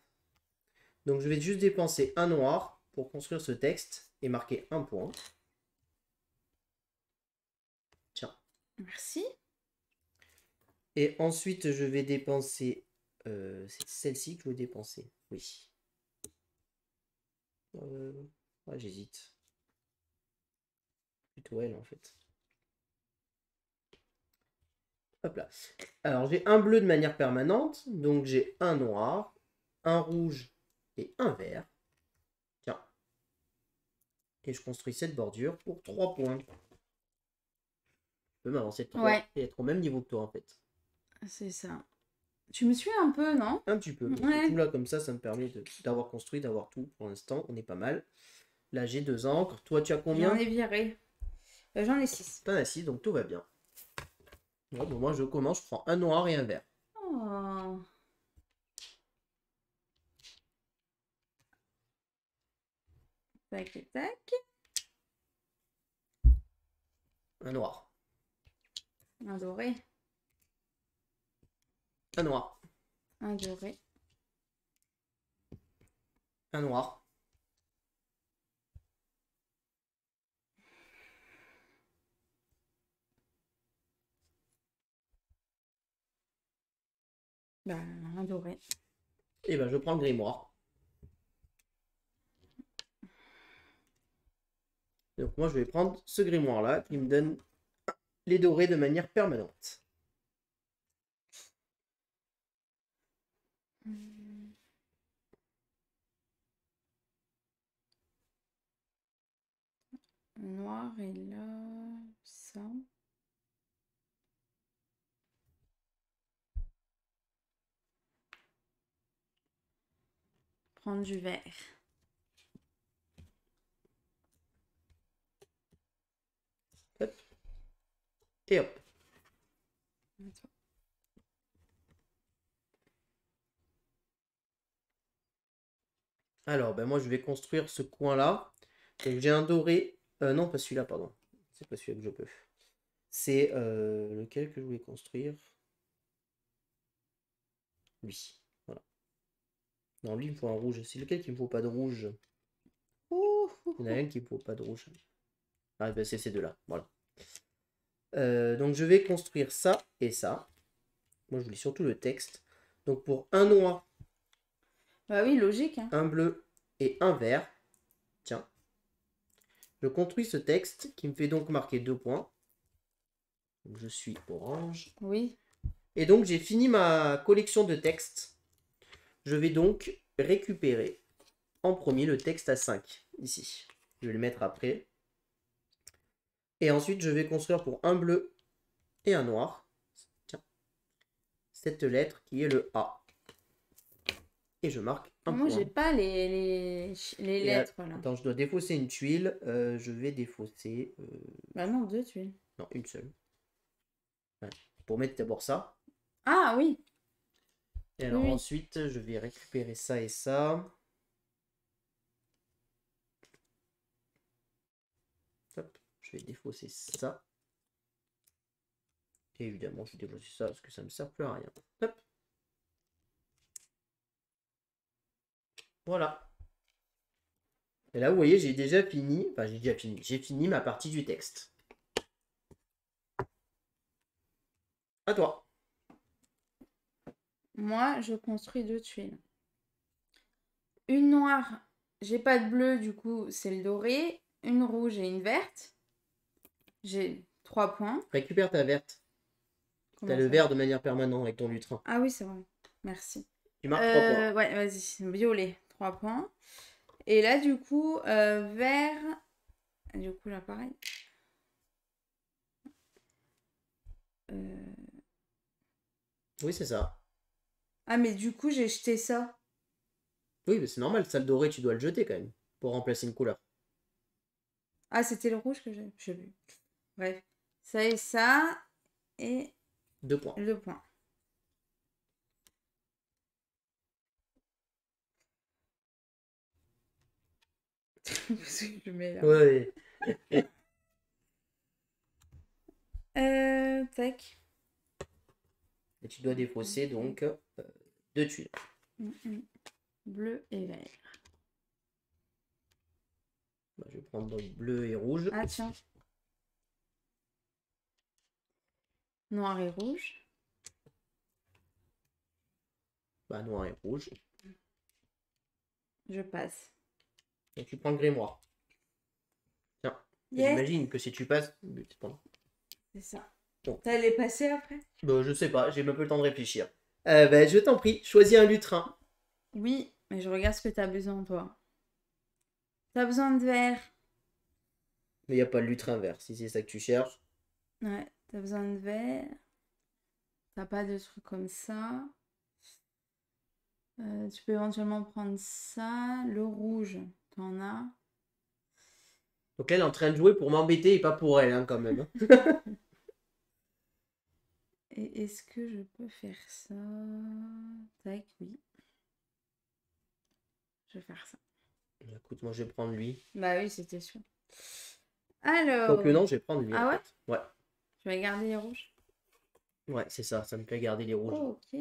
Donc, je vais juste dépenser un noir pour construire ce texte et marquer un point. Tiens. Merci. Et ensuite, je vais dépenser... c'est celle-ci que je veux dépenser. Oui. Ouais, j'hésite. Plutôt elle, en fait. Hop là. Alors, j'ai un bleu de manière permanente. Donc, j'ai un noir, un rouge et un vert. Tiens. Et je construis cette bordure pour 3 points. Je peux m'avancer de 3 Ouais. et être au même niveau que toi, en fait. C'est ça. Tu me suis un peu, non? Un petit peu. Ouais. Tout là, comme ça me permet d'avoir construit, d'avoir tout. Pour l'instant, on est pas mal. Là, j'ai 2 encres. Toi, tu as J'en combien? ai viré. J'en ai 6. T'en as 6, donc tout va bien. Ouais, bon, moi, je commence, je prends un noir et un vert. Oh. Tac, tac. Un noir. Un doré. Un noir. Un doré. Un noir. Bah, un doré. Et ben, je prends le grimoire. Donc, moi, je vais prendre ce grimoire-là qui me donne les dorés de manière permanente. Noir et là, ça. Prendre du vert. Hop. Et hop. Attends. Alors, ben moi, je vais construire ce coin-là. Donc, j'ai un doré. Non, pas celui-là, pardon. C'est pas celui-là que je peux. C'est lequel que je voulais construire? Lui. Voilà. Non, lui, il me faut un rouge. C'est lequel qu'il me faut pas de rouge? Ouh, Il y en a un qui me faut pas de rouge. Ah, ben c'est ces deux-là. Voilà. Donc, je vais construire ça et ça. Moi, je voulais surtout le texte. Donc, pour un noir, Bah oui, logique, hein. un bleu et un vert. Tiens. Je construis ce texte qui me fait donc marquer 2 points. Donc, je suis orange. Oui. Et donc, j'ai fini ma collection de textes. Je vais donc récupérer en premier le texte à 5, ici. Je vais le mettre après. Et ensuite, je vais construire pour un bleu et un noir. Tiens. Cette lettre qui est le A. Et je marque un Moi, point. j'ai pas les lettres, là. Attends, je dois défausser une tuile. Je vais défausser... Bah non, 2 tuiles. non, une seule. Ouais. Pour mettre d'abord ça. Ah oui. Et alors Oui. ensuite, je vais récupérer ça et ça. Hop, je vais défausser ça. Et évidemment, je vais défausser ça parce que ça ne me sert plus à rien. Hop. Voilà. Et là, vous voyez, j'ai déjà fini. Enfin, j'ai déjà fini. J'ai fini ma partie du texte. À toi. Moi, je construis 2 tuiles. Une noire, j'ai pas de bleu, du coup, c'est le doré. Une rouge et une verte. J'ai 3 points. Récupère ta verte. Comment T'as le ça? vert de manière permanente avec ton lutrin. Ah oui, c'est vrai. Merci. Tu marques 3 points. Ouais, vas-y. Violet, 3 points. Et là, du coup, vert. Du coup, là, pareil. Oui, c'est ça. Ah, mais du coup, j'ai jeté ça. Oui, mais c'est normal. Ça, le doré, tu dois le jeter quand même. Pour remplacer une couleur. Ah, c'était le rouge que j'ai. Je sais plus. Bref. Ça et ça. Et 2 points. 2 points. Parce que je mets là. Ouais. Tac. Et tu dois défausser donc 2 tuiles. Bleu et vert. Bah, je vais prendre bleu et rouge. Ah, tiens. Noir et rouge. Bah, noir et rouge. Je passe. Et tu prends le grimoire. Tiens. Yes. J'imagine que si tu passes. C'est ça. Bon. T'allais passer après? Bah, je sais pas, j'ai même pas le temps de réfléchir. Bah, je t'en prie, choisis un lutrin. Oui, mais je regarde ce que t'as besoin, toi. T'as besoin de vert. Mais il n'y a pas le lutrin vert, si c'est ça que tu cherches. Ouais, t'as besoin de vert. T'as pas de trucs comme ça. Tu peux éventuellement prendre ça. Le rouge, t'en as. Donc là, elle est en train de jouer pour m'embêter et pas pour elle, hein, quand même. Hein. Et est-ce que je peux faire ça? Tac, oui. Je vais faire ça. Écoute, moi, je vais prendre lui. Bah oui, c'était sûr. Quoique Alors. non, je vais prendre lui, Ah en ouais? fait. Ouais, Tu vas garder les rouges? ouais, c'est ça. Ça me fait garder les rouges. Ok.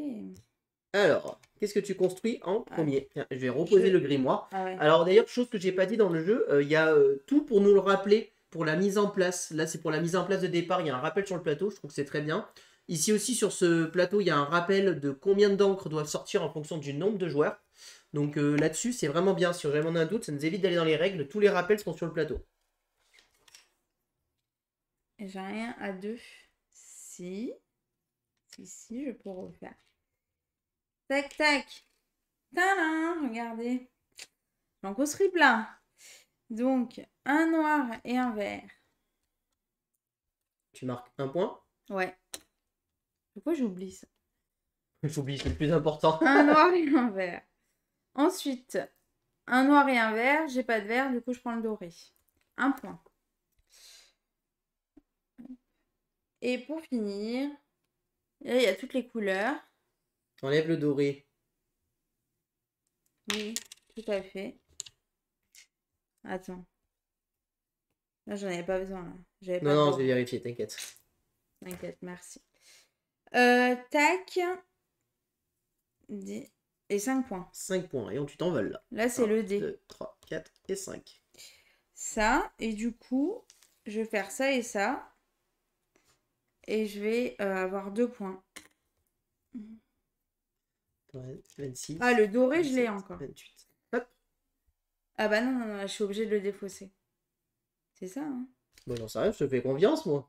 Alors, qu'est-ce que tu construis en Ah, premier? Tiens, je vais reposer le grimoire. Ah ouais. Alors d'ailleurs, chose que j'ai pas dit dans le jeu, il y a tout pour nous le rappeler pour la mise en place. Là, c'est pour la mise en place de départ. Il y a un rappel sur le plateau. Je trouve que c'est très bien. Ici aussi, sur ce plateau, il y a un rappel de combien d'encre doivent sortir en fonction du nombre de joueurs. Donc là-dessus, c'est vraiment bien. Si jamais on a un doute, ça nous évite d'aller dans les règles. Tous les rappels sont sur le plateau. J'ai rien à deux. Si. Si, je peux refaire. Tac, tac. Tadam, regardez. J'en construis plein. Donc, un noir et un vert. Tu marques un point. Ouais. Pourquoi j'oublie ça? J'oublie, c'est le plus important. Un noir et un vert. Ensuite, un noir et un vert. J'ai pas de vert, du coup, je prends le doré. Un point. Et pour finir, là, il y a toutes les couleurs. Enlève le doré. Oui, tout à fait. Attends. Là, j'en avais pas besoin, là. J'avais pas Non, non, de je vais vérifier, t'inquiète. T'inquiète, merci. Tac. Et 5 points. 5 points. Et on, tu t'envoles là. Là, c'est le dé. 2, 3, 4 et 5. Ça, et du coup, je vais faire ça et ça. Et je vais avoir 2 points. 26. Ah, le doré, 27, je l'ai encore. 28. Hop. Ah bah non, non, non, je suis obligée de le défausser. C'est ça, hein? Bon, j'en sais rien, je te fais confiance, moi.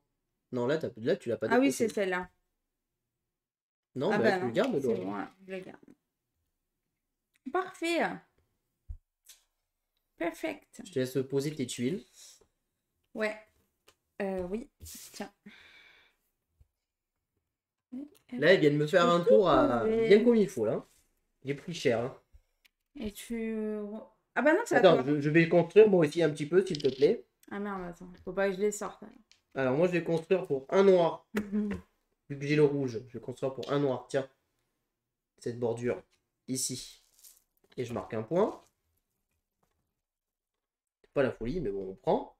Non, là, là tu l'as pas Ah oui, défaussé. c'est celle-là. Non, Ah mais bah là, tu non, le gardes, le c'est doré. bon, là, je le garde. Parfait. Perfect. Je te laisse poser tes tuiles. Ouais. Oui, tiens. Là, ils viennent me faire un tour à bien comme il faut, là. Il est plus cher. Hein. Et tu... Ah bah non, c'est à Attends, toi. je vais construire moi aussi un petit peu, s'il te plaît. Ah merde, attends. Faut pas que je les sorte. Alors, moi, je vais construire pour un noir. Vu que j'ai le rouge, je vais construire pour un noir. Tiens, cette bordure ici. Et je marque un point. C'est pas la folie, mais bon, on prend.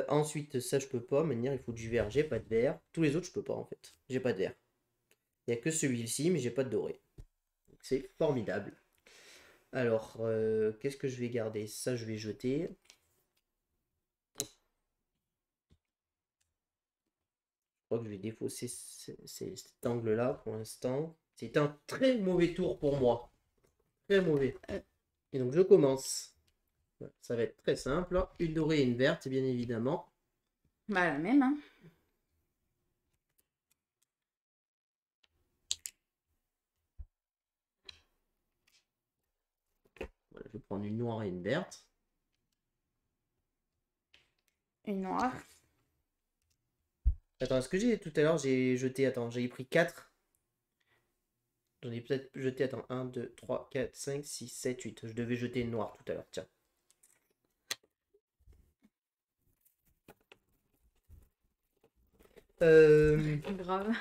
Ensuite, ça, je peux pas. Maintenant, il faut du vert. J'ai pas de vert. Tous les autres, je peux pas, en fait. J'ai pas de vert. Il n'y a que celui-ci, mais j'ai pas de doré. C'est formidable. Alors, qu'est-ce que je vais garder? Ça, je vais jeter. Je crois que je vais défausser cet angle-là pour l'instant. C'est un très mauvais tour pour moi. Très mauvais. Et donc, je commence. Ça va être très simple. Une dorée et une verte, bien évidemment. Bah la même, hein. Voilà, je vais prendre une noire et une verte. Une noire. Attends, est-ce que j'ai tout à l'heure, j'ai jeté, attends, j'ai pris 4. J'en ai peut-être jeté, attends, 1, 2, 3, 4, 5, 6, 7, 8. Je devais jeter une noire tout à l'heure, tiens. Grave.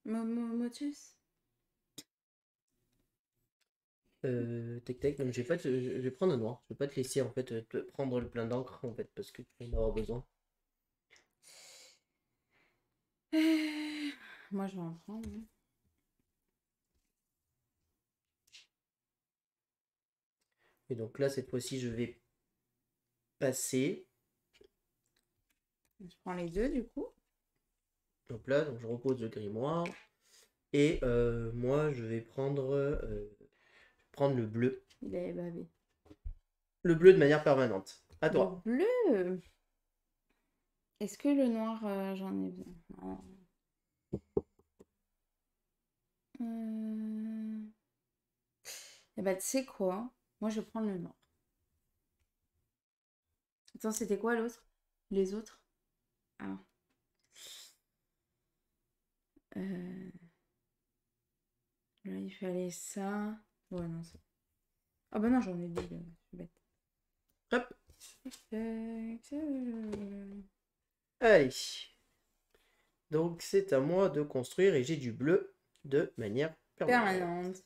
Motus. Tac tac, donc je vais prendre un noir. Je vais pas te laisser en fait te prendre le plein d'encre en fait parce que tu vas en avoir besoin. Moi, je vais en prendre. Hein. Et donc là, cette fois-ci, je vais passer. Je prends les deux, du coup. Donc là, donc je repose le grimoire. Et moi, je vais prendre le bleu. Il est bavé. Le bleu de manière permanente. À toi. Le bleu. Est-ce que le noir, j'en ai besoin? Non. Eh ben, tu sais quoi? Moi, je vais prendre le noir. Attends, c'était quoi l'autre? Les autres? Ah. Euh, Là, il fallait ça. Ouais, non, ça. Ah bah non, j'en ai deux. Je suis bête. Hop, Euh, allez. Donc c'est à moi de construire et j'ai du bleu de manière permanente. Permanente.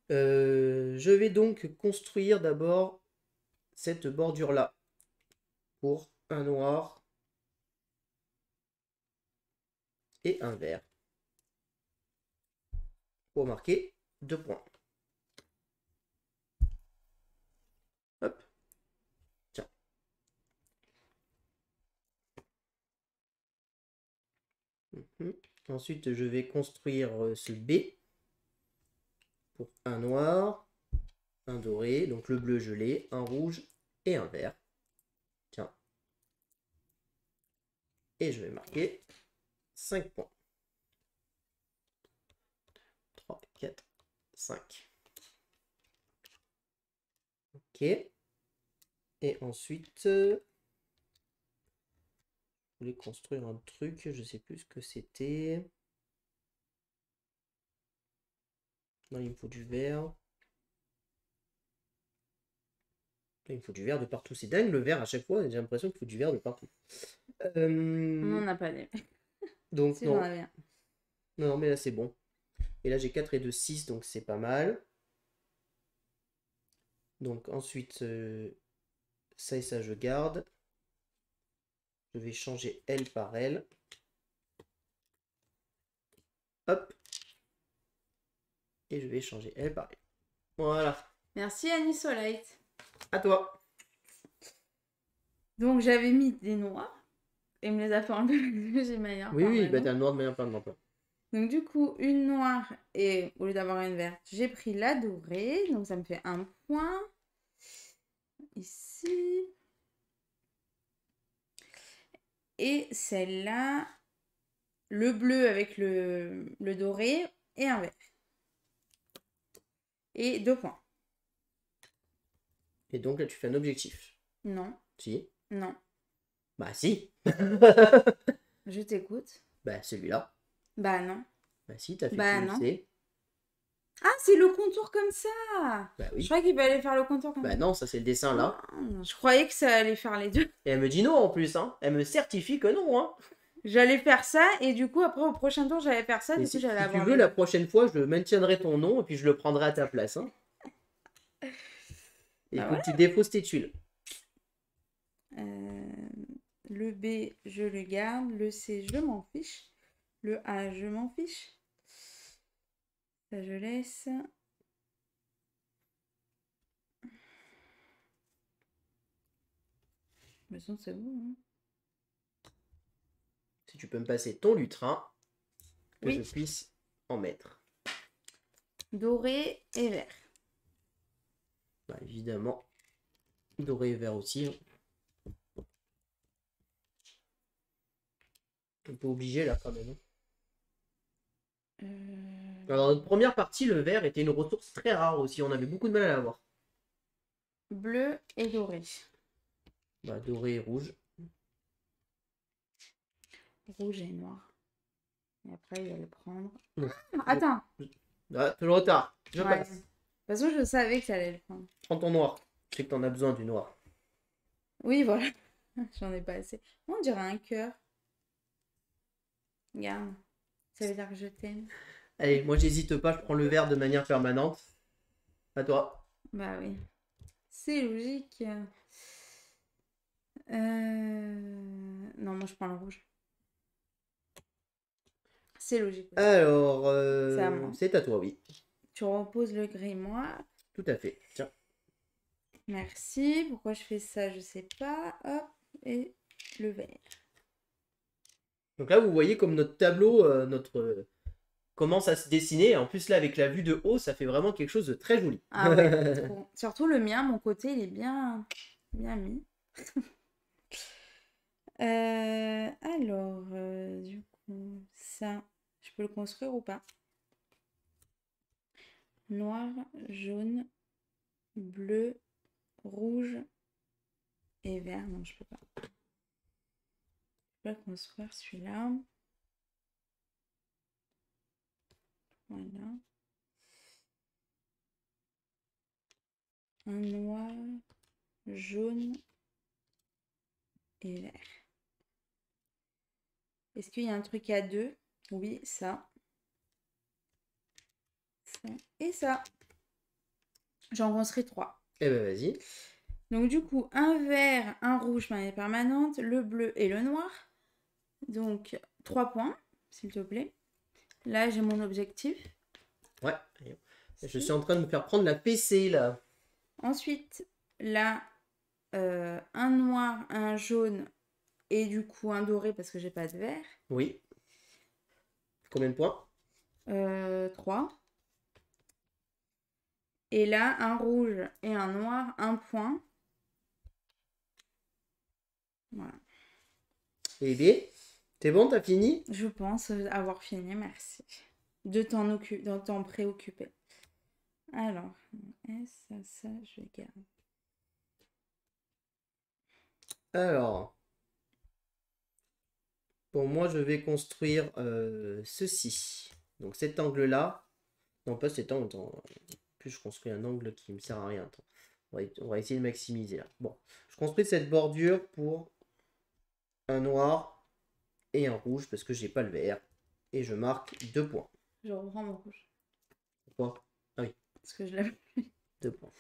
Je vais donc construire d'abord cette bordure-là pour un noir et un vert. Pour marquer 2 points. Hop. Tiens. Ensuite, je vais construire ce B pour un noir, un doré, donc le bleu je l'ai, un rouge et un vert. Tiens. Et je vais marquer 5 points. 3, 4, 5. Ok. Et ensuite, je voulais construire un truc, je sais plus ce que c'était. Non, il me faut du vert. Il me faut du vert de partout. C'est dingue le vert à chaque fois, j'ai l'impression qu'il faut du vert de partout. On n'en a pas des. Donc Si j'en non. avais un. Non, mais là c'est bon. Et là j'ai 4 et 2, 6, donc c'est pas mal. Donc ensuite, ça et ça je garde. Je vais changer L par L. Hop. Et je vais changer L par L. Voilà. Merci Annie Solite. À toi. Donc j'avais mis des noirs. Et il me les a fait enlever parce que j'ai meilleur. Oui, bah t'as le noir de manière permanente. Donc du coup, une noire et au lieu d'avoir une verte, j'ai pris la dorée. Donc ça me fait un point. Ici. Et celle-là, le bleu avec le doré et un vert. Et 2 points. Et donc là tu fais un objectif. Non, Si. non. Bah si. Je t'écoute. Bah celui-là. Bah non. Bah si, t'as fait Bah tu non. sais. Ah, c'est le contour comme ça. Bah Je oui. croyais qu'il fallait faire le contour comme Bah ça. non, ça c'est le dessin là. Ah, je croyais que ça allait faire les deux. Et elle me dit non en plus, hein. Elle me certifie que non, hein. J'allais faire ça et du coup, après, au prochain tour, j'allais faire ça. Mais Du coup, si, j'allais si tu avoir veux, les la deux. prochaine fois, je maintiendrai ton nom et puis je le prendrai à ta place, hein. Et Bah il faut voilà. que tu défausses tes tuiles. Le B, je le garde. Le C, je m'en fiche. Le A, je m'en fiche. Ça, je laisse. De toute façon, c'est bon. Hein. Si tu peux me passer ton lutrin, que Oui. je puisse en mettre. Doré et vert. Bah, évidemment, doré et vert aussi. Un peu obligé là quand même. Hein. Alors, dans notre première partie, le vert était une ressource très rare aussi. On avait beaucoup de mal à l'avoir. Bleu et doré. Bah, doré et rouge. Rouge et noir. Et après, il va le prendre. Non. Attends. Ah, toujours retard. Je Ouais. passe. De toute façon, je savais que ça allait le prendre. Prends ton noir. Je sais que t'en as besoin du noir. Oui, voilà. J'en ai pas assez. On dirait un cœur. Regarde. Ça veut dire que je t'aime. Allez, moi j'hésite pas, je prends le vert de manière permanente. À toi. Bah oui. C'est logique. Non, moi je prends le rouge. C'est logique. Aussi. Alors, C'est à moi. c'est à toi, oui. Tu reposes le grimoire. Tout à fait. Tiens. Merci. Pourquoi je fais ça, je sais pas. Hop. Et le vert. Donc là, vous voyez comme notre tableau commence à se dessiner. En plus, là, avec la vue de haut, ça fait vraiment quelque chose de très joli. Ah ouais. Trop. Surtout le mien, mon côté, il est bien, bien mis. Alors, du coup, ça, je peux le construire ou pas? Noir, jaune, bleu, rouge et vert. Non, je peux pas. Je peux pas le construire celui-là. Voilà. Un noir, jaune et vert. Est-ce qu'il y a un truc à deux? Oui, ça. Ça et ça. J'en construis 3. Eh ben vas-y. Donc du coup, un vert, un rouge, manière permanente, le bleu et le noir. Donc 3 points, s'il te plaît. Là, j'ai mon objectif. Ouais. Je suis en train de me faire prendre la PC là. Ensuite, là, un noir, un jaune et du coup un doré parce que j'ai pas de vert. Oui. Combien de points? 3. Et là, un rouge et un noir, 1 point. Voilà. Eh bien, t'es bon, t'as fini? Je pense avoir fini, merci. De t'en préoccuper. Alors, ça, je vais garder. Alors, pour moi, je vais construire ceci. Donc cet angle-là. Non, pas cet angle. Attends. Plus je construis un angle qui me sert à rien. Attends. On va essayer de maximiser là. Bon, je construis cette bordure pour un noir et un rouge parce que j'ai pas le vert. Et je marque 2 points. Je reprends mon rouge. Pourquoi? Ah oui. Parce que je l'avais. 2 points.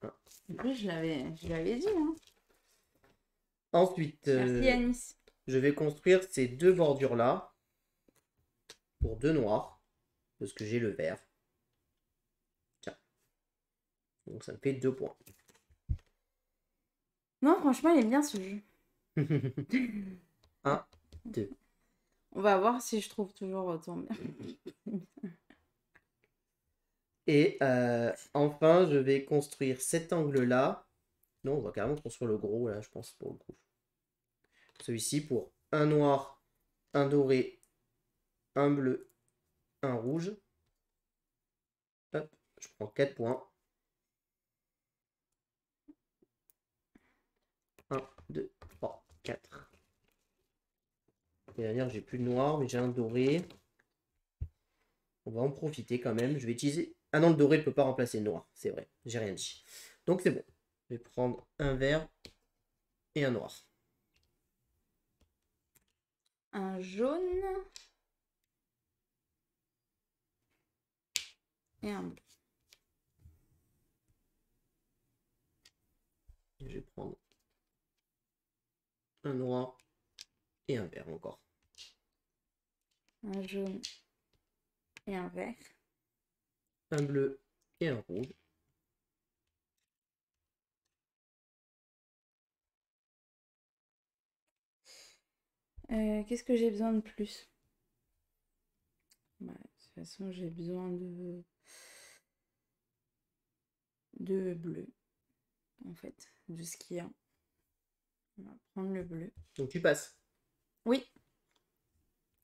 En plus, je l'avais dit. Hein. Ensuite, Merci Anis. je vais construire ces deux bordures-là pour 2 noirs. Parce que j'ai le vert. Tiens. Donc ça me fait 2 points. Non, franchement, il est bien ce jeu. 1, 2. On va voir si je trouve toujours autant bien. Et enfin, je vais construire cet angle-là. Non, on va carrément construire le gros, là, je pense, pour le coup. Celui-ci pour un noir, un doré, un bleu, un rouge. Hop, je prends 4 points. 1, 2, 3, 4. Et derrière, j'ai plus de noir, mais j'ai un doré. On va en profiter quand même. Je vais utiliser... Ah non, le doré ne peut pas remplacer le noir. C'est vrai, j'ai rien dit. Donc c'est bon. Je vais prendre un vert et un noir. Un jaune. Et un bleu. Je vais prendre un noir et un vert encore. Un jaune et un vert. Un bleu et un rouge. Qu'est-ce que j'ai besoin de plus? Bah, de toute façon, j'ai besoin de bleu. En fait, de ce qu'il y a. On va prendre le bleu. Donc tu passes. Oui.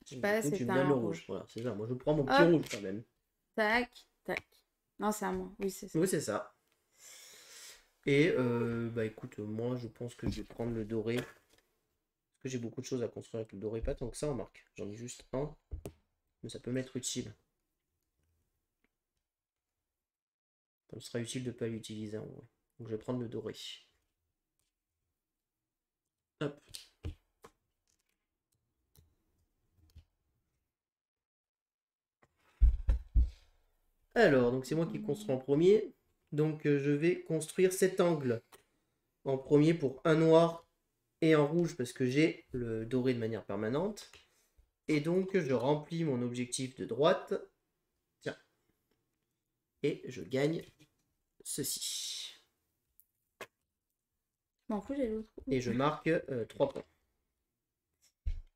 Je Donc, passe du coup, et tu me t'as donnes un le rouge. rouge. Voilà, c'est ça. Moi, je prends mon petit Hop. rouge quand même. Tac, tac. Non, c'est à moi. Oui, c'est ça. Oui, c'est ça. Et bah écoute, moi, je pense que je vais prendre le doré. Parce que j'ai beaucoup de choses à construire avec le doré. Pas tant que ça en marque. J'en ai juste un. Mais ça peut m'être utile. Ça me sera utile de ne pas l'utiliser en vrai. Donc je vais prendre le doré. Hop. Alors, donc c'est moi qui construis en premier. Donc je vais construire cet angle en premier pour un noir et un rouge parce que j'ai le doré de manière permanente. Et donc je remplis mon objectif de droite. Tiens. Et je gagne ceci. Je m'en fous, j'ai l'autre. Et je marque 3 points.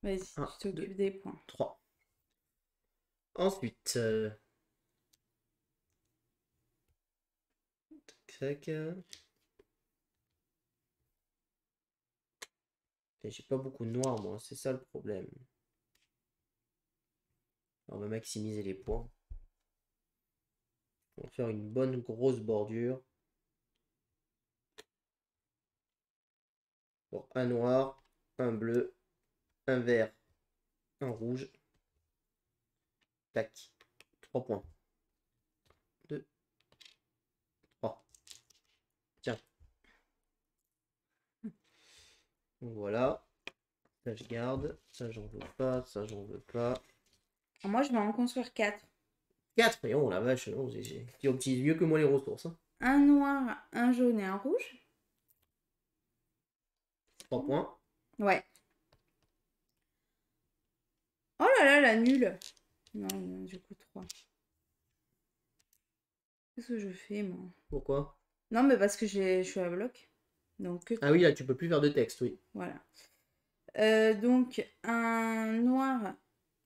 Vas-y, Un, tu t'occupes 2, des points. 3. Ensuite, tac. Et j'ai pas beaucoup de noir, moi, c'est ça le problème. On va maximiser les points. On va faire une bonne grosse bordure. Pour un noir, un bleu, un vert, un rouge. Tac. 3 points. 2, 3. Tiens. Voilà. Ça, je garde. Ça, j'en veux pas. Ça, j'en veux pas. Alors, moi, je vais en construire 4. 4. Et oh la vache, non, tu optimises mieux que moi les ressources. Hein. Un noir, un jaune et un rouge. 3 points. Ouais. Oh là là, la nulle. Non, non, du coup, 3. Qu'est-ce que je fais, moi? Pourquoi? Non, mais parce que je suis à bloc. Donc, que Ah oui, là, tu peux plus faire de texte, oui. voilà. Donc, un noir,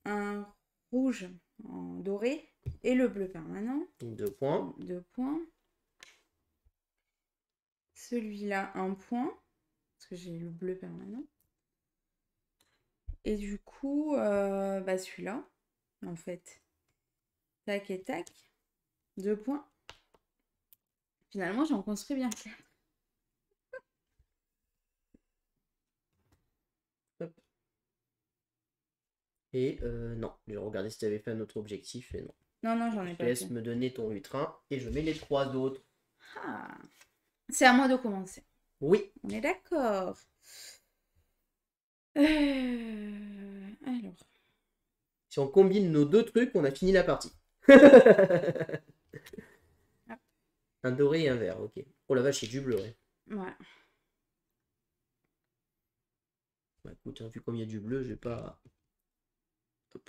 un rouge en doré et le bleu permanent. 2 points. 2 points. Celui-là, 1 point. Parce que j'ai le bleu permanent. Et du coup, bah celui-là, en fait. Tac et tac. 2 points. Finalement, j'en construis bien 4. Hop. Et non, je vais regarder si tu avais fait un autre objectif et non. Non, non, j'en ai Je te pas laisse fait. me donner ton lutrin et je mets les 3 autres. Ah. C'est à moi de commencer. Oui. On est d'accord. Alors. Si on combine nos 2 trucs, on a fini la partie. Un doré et un vert, ok. Oh la vache, c'est du bleu, ouais. Ouais. Bah écoute, hein, vu comme il y a du bleu, je vais pas hop,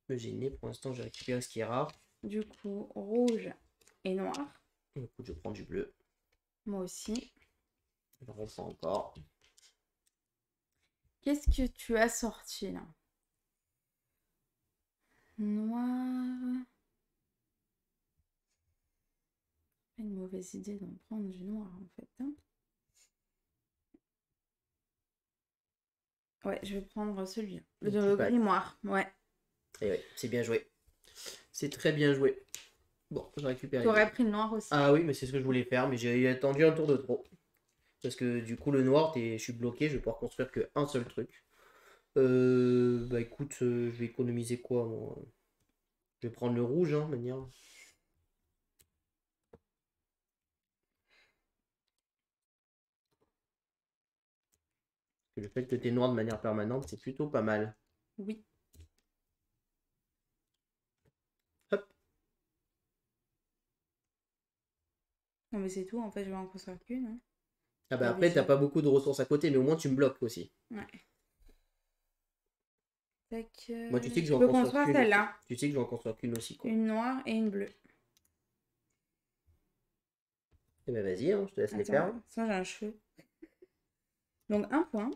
me gêner. Pour l'instant, j'ai récupéré ce qui est rare. Du coup, rouge et noir. Écoute, je prends du bleu. Moi aussi. Je reprends encore. Qu'est-ce que tu as sorti là? Noir. Pas une mauvaise idée d'en prendre du noir en fait. Hein. Ouais, je vais prendre celui-là. Le grimoire, ouais. Et ouais, c'est bien joué. C'est très bien joué. Bon, je récupère. Tu aurais pris le noir aussi. Ah oui, mais c'est ce que je voulais faire, mais j'ai attendu un tour de trop. Parce que du coup, le noir, je suis bloqué, je vais pouvoir construire qu'un seul truc. Bah écoute, je vais économiser quoi, moi? Je vais prendre le rouge, hein, de manière. Le fait que tu es noir de manière permanente, c'est plutôt pas mal. Oui. Hop. Non mais c'est tout, en fait, je vais en construire qu'une. Hein. Ah bah après, t'as pas beaucoup de ressources à côté, mais au moins tu me bloques aussi. Ouais. Tac, Moi, tu sais que je peux construire celle-là. Tu sais que je vais en construire qu'une aussi, quoi. Une noire et une bleue. Eh ben vas-y, hein, je te laisse les faire. Ça, j'ai un cheveu. Donc, un point.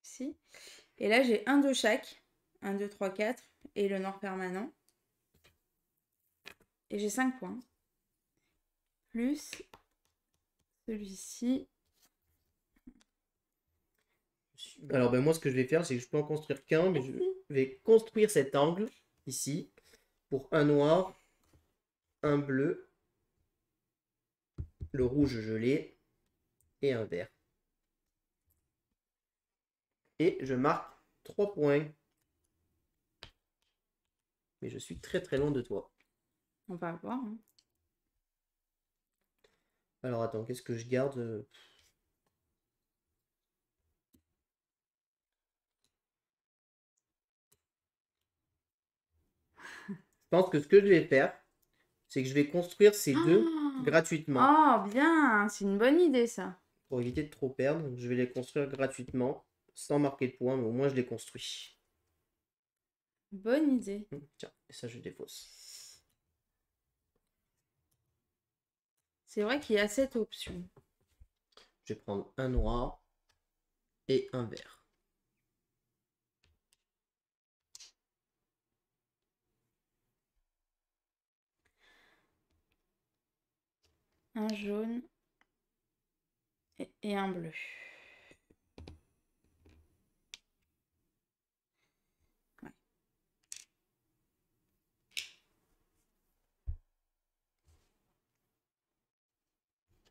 Ici. Et là, j'ai un de chaque. 1, 2, 3, 4. Et le noir permanent. Et j'ai 5 points. Plus celui-ci. Alors ben moi, ce que je vais faire, c'est que je peux en construire qu'un, mais je vais construire cet angle, ici, pour un noir, un bleu, le rouge je l'ai, et un vert. Et je marque 3 points. Mais je suis très très loin de toi. On va voir. Hein. Alors attends, qu'est-ce que je garde? Je pense que ce que je vais faire, c'est que je vais construire ces deux gratuitement. Oh, bien, c'est une bonne idée ça. Pour éviter de trop perdre, je vais les construire gratuitement, sans marquer de points, mais au moins je les construis. Bonne idée. Tiens, et ça je défausse. C'est vrai qu'il y a cette option. Je vais prendre un noir et un vert. Un jaune et un bleu. Ouais.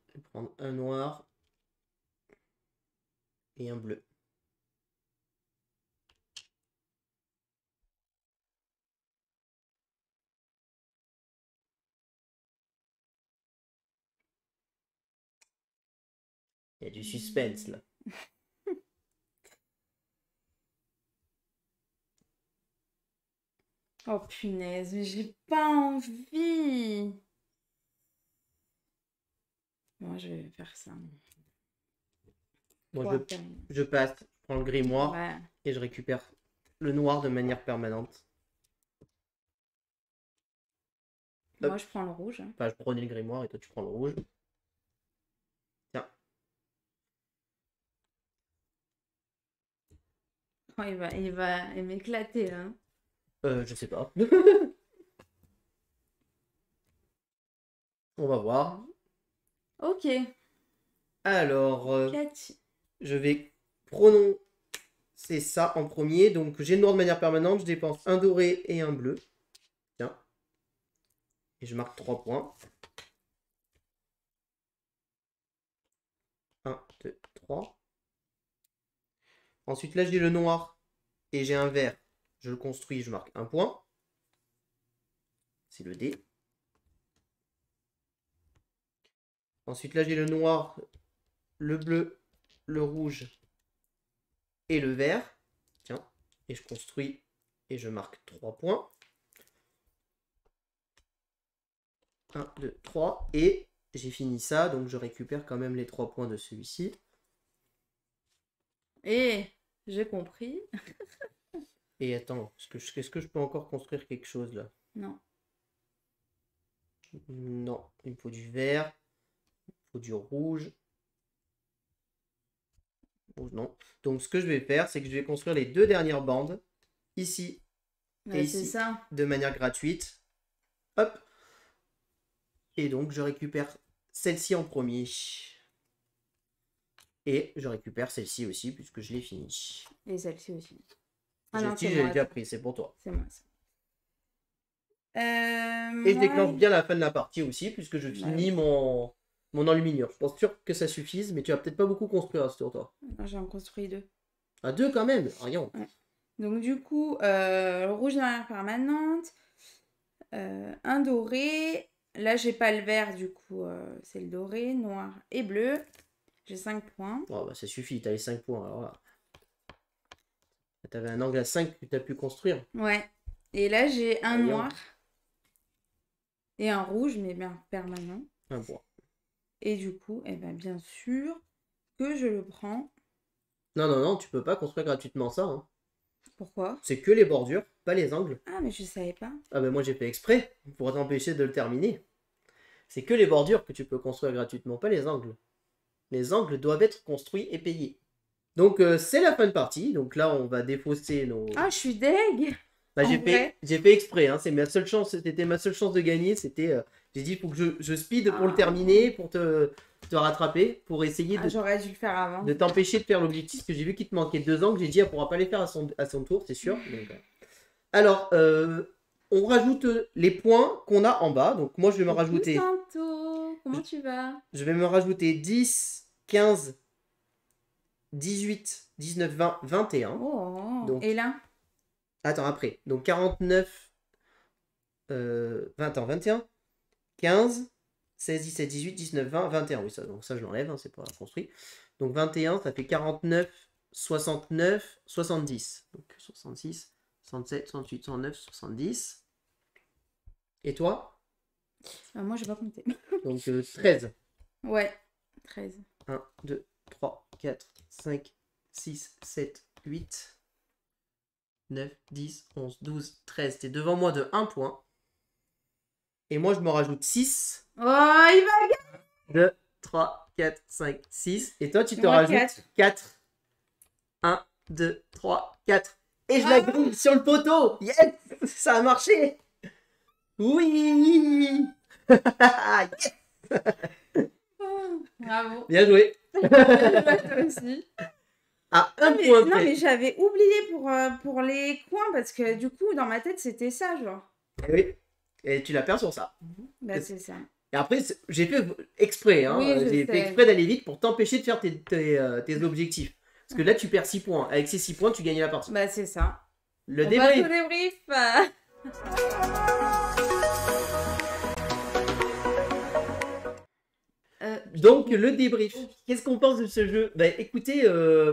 Je vais prendre un noir et un bleu. Il y a du suspense là. Oh punaise, mais j'ai pas envie. Moi, je vais faire ça. Moi, Trois paires. je passe, je prends le grimoire Ouais. et je récupère le noir de manière permanente. Moi, je prends le rouge. Hein. Enfin, je prenais le grimoire et toi, tu prends le rouge. Tiens. Oh, il va m'éclater là. Je sais pas. On va voir. Ok. Alors, Cathy. je vais prononcer ça en premier. Donc, j'ai le noir de manière permanente. Je dépense un doré et un bleu. Tiens. Et je marque 3 points. 1, 2, 3. Ensuite, là, j'ai le noir et j'ai un vert. Je le construis, je marque 1 point. C'est le dé. Ensuite, là, j'ai le noir, le bleu, le rouge et le vert. Tiens, et je construis et je marque 3 points. 1, 2, 3. Et j'ai fini ça, donc je récupère quand même les 3 points de celui-ci. Et j'ai compris. Et attends, est-ce que je peux encore construire quelque chose là? Non. Non, il me faut du vert, il me faut du rouge. Rouge, non. Donc ce que je vais faire, c'est que je vais construire les 2 dernières bandes, ici Ouais, et c'est ici, ça. de manière gratuite. Hop. Et donc je récupère celle-ci en premier. Et je récupère celle-ci aussi, puisque je l'ai fini. Et celle-ci aussi. Ah non, Celle-ci, c'est j'ai moi. déjà pris, c'est pour toi. C'est moi ça. Et je déclenche bien la fin de la partie aussi, puisque je finis mon enluminure. Je pense sûr que ça suffise, mais tu vas peut-être pas beaucoup construire sur toi. Non, j'en construis 2. À 2 quand même, rien. Ouais. Donc du coup, le rouge de manière permanente, un doré. Là, j'ai pas le vert, du coup, c'est le doré, noir et bleu. J'ai 5 points. Oh, bah, ça suffit, t'as les 5 points. Alors là. T'avais un angle à 5 que tu as pu construire. Ouais. Et là, j'ai un Voyons. noir et un rouge, mais bien permanent. Un point. Et du coup, eh ben, bien sûr que je le prends. Non, non, non, tu peux pas construire gratuitement ça. Hein. Pourquoi? C'est que les bordures, pas les angles. Ah, mais je savais pas. Ah ben moi j'ai fait exprès pour t'empêcher de le terminer. C'est que les bordures que tu peux construire gratuitement, pas les angles. Les angles doivent être construits et payés. Donc c'est la fin de partie. Donc là on va défausser nos... Ah, je suis deg! Bah, en vrai. j'ai fait exprès, hein. C'est ma seule chance, c'était ma seule chance de gagner. C'était, j'ai dit faut que je speed pour le terminer, pour te rattraper, pour essayer Ah, j'aurais dû le faire avant. de t'empêcher de faire l'objectif, parce que j'ai vu qu'il te manquait 2 angles. J'ai dit elle pourra pas les faire à son tour, c'est sûr. Donc, alors, on rajoute les points qu'on a en bas. Donc moi je vais me rajouter... Santo, comment tu vas? Je vais me rajouter 10, 15, 18, 19, 20, 21. Oh, Donc, et là? attends, après. Donc 49, 20 ans, 21, 15, 16, 17, 18, 19, 20, 21. Oui, ça, donc ça je l'enlève, hein, c'est pas construit. Donc 21, ça fait 49, 69, 70. Donc 66, 67, 68, 69, 70. Et toi? Moi, je vais pas compter. Donc 13. Ouais, 13. 1, 2, 3, 4, 5, 6, 7, 8, 9, 10, 11, 12, 13. T'es devant moi de 1 point. Et moi, je me rajoute 6. Oh, il va gagner! 2, 3, 4, 5, 6. Et toi, tu te Moi, rajoutes 4. 1, 2, 3, 4. Et je la grille sur le poteau. Yes! Ça a marché. Oui. Yes. Bravo. Bien joué. Bien joué, toi aussi. À un mais, point non, près. mais j'avais oublié pour les coins parce que du coup, dans ma tête, c'était ça, genre. Et oui. Et tu la perds sur ça. Bah, c'est ça. Et après, j'ai fait exprès. Hein. Oui, je j'ai sais. fait exprès d'aller vite pour t'empêcher de faire tes objectifs. Parce que là, tu perds 6 points. Avec ces 6 points, tu gagnes la partie. Bah, c'est ça. Le On débrief. passe au débrief. Donc, le débrief. Qu'est-ce qu'on pense de ce jeu? Bah, écoutez,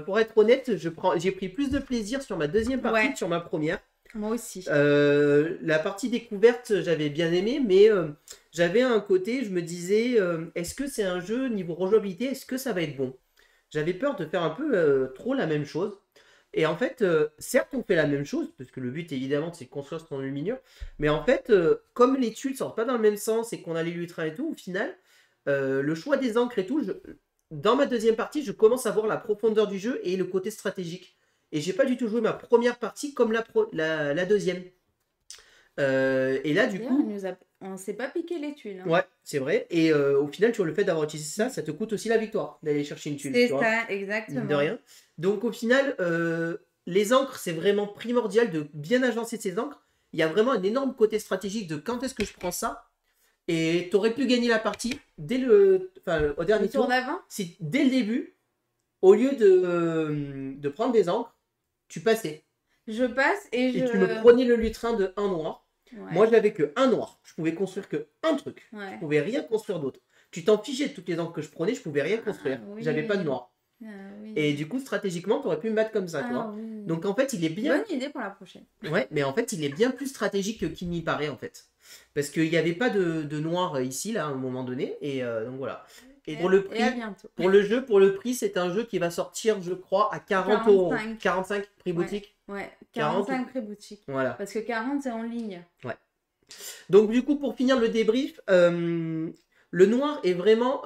pour être honnête, j'ai pris plus de plaisir sur ma deuxième partie que sur ma première. Moi aussi. La partie découverte, j'avais bien aimé, mais j'avais un côté, je me disais, est-ce que c'est un jeu niveau rejouabilité, est-ce que ça va être bon? J'avais peur de faire un peu trop la même chose. Et en fait, certes, on fait la même chose, parce que le but, évidemment, c'est de construire son aluminium. Mais en fait, comme les tuiles sortent pas dans le même sens et qu'on a les lutrins et tout, au final, le choix des encres et tout, dans ma deuxième partie, je commence à voir la profondeur du jeu et le côté stratégique. Et j'ai pas du tout joué ma première partie comme la deuxième. Et là, du coup. On s'est pas piqué les tuiles. Hein. Ouais, c'est vrai. Et au final, tu vois, le fait d'avoir utilisé ça, ça te coûte aussi la victoire d'aller chercher une tuile. C'est ça, vois, exactement. De rien. Donc au final, les encres, c'est vraiment primordial de bien agencer ces encres. Il y a vraiment un énorme côté stratégique de quand est-ce que je prends ça. Et tu aurais pu gagner la partie dès au dernier tour. Si dès le début, au lieu de prendre des encres, tu passais. Je passe et tu me prenais le lutrin de 1 noir. Ouais. Moi, je n'avais que 1 noir. Je pouvais construire que un truc. Ouais. Je pouvais rien construire d'autre. Tu t'en fichais de toutes les encres que je prenais, je pouvais rien construire. Oui. J'avais pas de noir. Oui. Et du coup, stratégiquement, tu aurais pu me battre comme ça, tu vois. Oui. Donc en fait, il est bien. Bonne idée pour la prochaine. Ouais, mais en fait, il est bien plus stratégique qu'il n'y paraît, en fait. Parce qu'il n'y avait pas de noir ici, là, à un moment donné. Et donc voilà. Et pour le prix, pour le prix, c'est un jeu qui va sortir, je crois, à 40 euros. 45 prix boutique. Ouais, 45 prix boutique. Voilà. Parce que 40, c'est en ligne. Ouais. Donc du coup, pour finir le débrief, le noir est vraiment,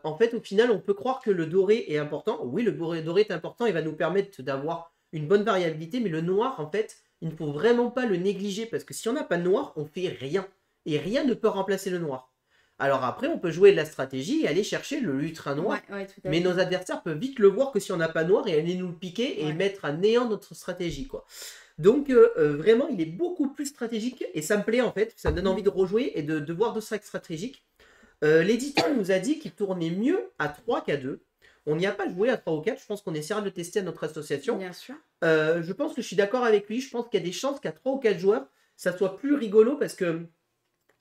en fait, au final, on peut croire que le doré est important. Oui, le doré est important, il va nous permettre d'avoir une bonne variabilité, mais le noir, en fait, il ne faut vraiment pas le négliger, parce que si on n'a pas de noir, on fait rien. Et rien ne peut remplacer le noir. Alors après, on peut jouer de la stratégie et aller chercher le lutrin noir, mais nos adversaires peuvent vite le voir que si on n'a pas noir et aller nous le piquer et mettre à néant notre stratégie, quoi. Donc vraiment, il est beaucoup plus stratégique et ça me plaît en fait, ça me donne envie de rejouer et de voir d'autres sacs stratégiques. L'éditeur nous a dit qu'il tournait mieux à 3 qu'à 2. On n'y a pas joué à 3 ou 4, je pense qu'on essaiera de le tester à notre association. Bien sûr. Je pense que je suis d'accord avec lui, je pense qu'il y a des chances qu'à 3 ou 4 joueurs, ça soit plus rigolo parce que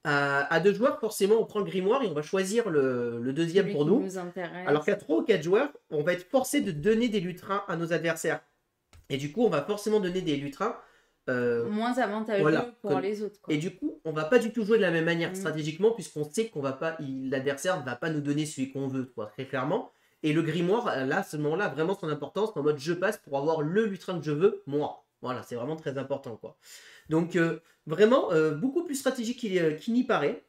à 2 joueurs, forcément, on prend le grimoire et on va choisir le deuxième pour nous. Alors qu'à 3 ou 4 joueurs, on va être forcé de donner des lutrins à nos adversaires. Et du coup, on va forcément donner des lutrins moins avantageux pour les autres. Quoi. Et du coup, on va pas du tout jouer de la même manière stratégiquement, puisqu'on sait qu'on va pas, l'adversaire ne va pas nous donner celui qu'on veut, quoi, très clairement. Et le grimoire, là, à ce moment-là, vraiment son importance, en mode je passe pour avoir le lutrin que je veux, moi. Voilà, c'est vraiment très important, quoi. Donc, vraiment, beaucoup plus stratégique qu'il n'y paraît.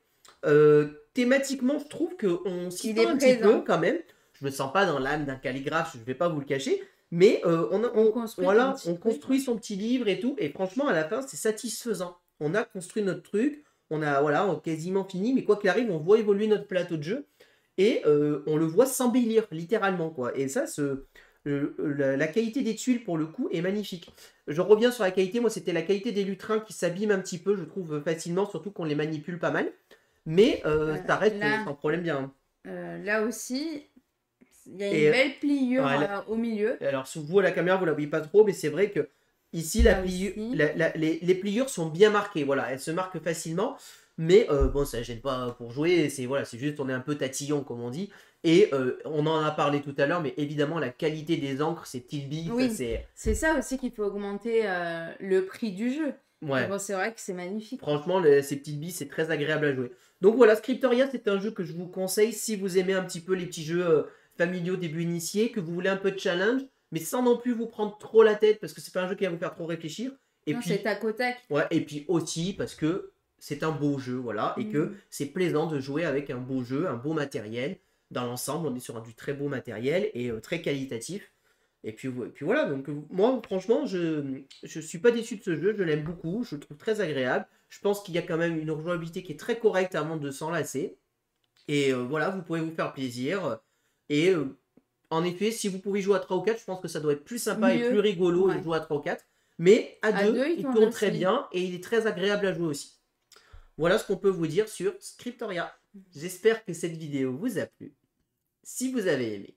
Thématiquement, je trouve qu'on s'y tend un petit peu, quand même. Je me sens pas dans l'âme d'un calligraphe, je vais pas vous le cacher. Mais on construit son petit livre et tout. Et franchement, à la fin, c'est satisfaisant. On a construit notre truc. On a quasiment fini. Mais quoi qu'il arrive, on voit évoluer notre plateau de jeu. Et on le voit s'embellir, littéralement, quoi. Et ça, la qualité des tuiles, pour le coup, est magnifique. Je reviens sur la qualité. Moi, c'était la qualité des lutrins qui s'abîment un petit peu, je trouve, facilement. Surtout qu'on les manipule pas mal. Mais ça reste sans problème bien. Là aussi... Il y a une belle pliure au milieu. Alors, si vous à la caméra, vous ne la voyez pas trop, mais c'est vrai que ici, les pliures sont bien marquées. Voilà, elles se marquent facilement. Mais bon, ça ne gêne pas pour jouer. C'est juste, on est un peu tatillon, comme on dit. Et on en a parlé tout à l'heure, mais évidemment, la qualité des encres, c'est Tilby. Oui, c'est ça aussi qui peut augmenter le prix du jeu. Ouais. Bon, c'est vrai que c'est magnifique. Franchement, ces petites billes, c'est très agréable à jouer. Donc voilà, Scriptoria, c'est un jeu que je vous conseille si vous aimez un petit peu les petits jeux familiaux début initié, que vous voulez un peu de challenge, mais sans non plus vous prendre trop la tête, parce que c'est pas un jeu qui va vous faire trop réfléchir. Et puis, c'est tac au tac. Ouais, et puis aussi parce que c'est un beau jeu, voilà, et que c'est plaisant de jouer avec un beau jeu, un beau matériel. Dans l'ensemble, on est sur du très beau matériel et très qualitatif. Et puis voilà, donc moi franchement, je suis pas déçu de ce jeu, je l'aime beaucoup, je le trouve très agréable. Je pense qu'il y a quand même une rejouabilité qui est très correcte avant de s'enlacer. Et voilà, vous pouvez vous faire plaisir. Et en effet, si vous pouvez jouer à 3 ou 4, je pense que ça doit être plus sympa et plus rigolo de jouer à 3 ou 4. Mais à 2, il tourne très bien et il est très agréable à jouer aussi. Voilà ce qu'on peut vous dire sur Scriptoria. J'espère que cette vidéo vous a plu. Si vous avez aimé,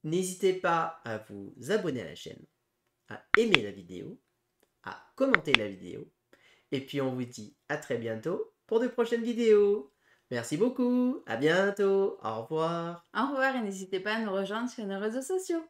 n'hésitez pas à vous abonner à la chaîne, à aimer la vidéo, à commenter la vidéo. Et puis on vous dit à très bientôt pour de prochaines vidéos. Merci beaucoup, à bientôt, au revoir. Au revoir et n'hésitez pas à nous rejoindre sur nos réseaux sociaux.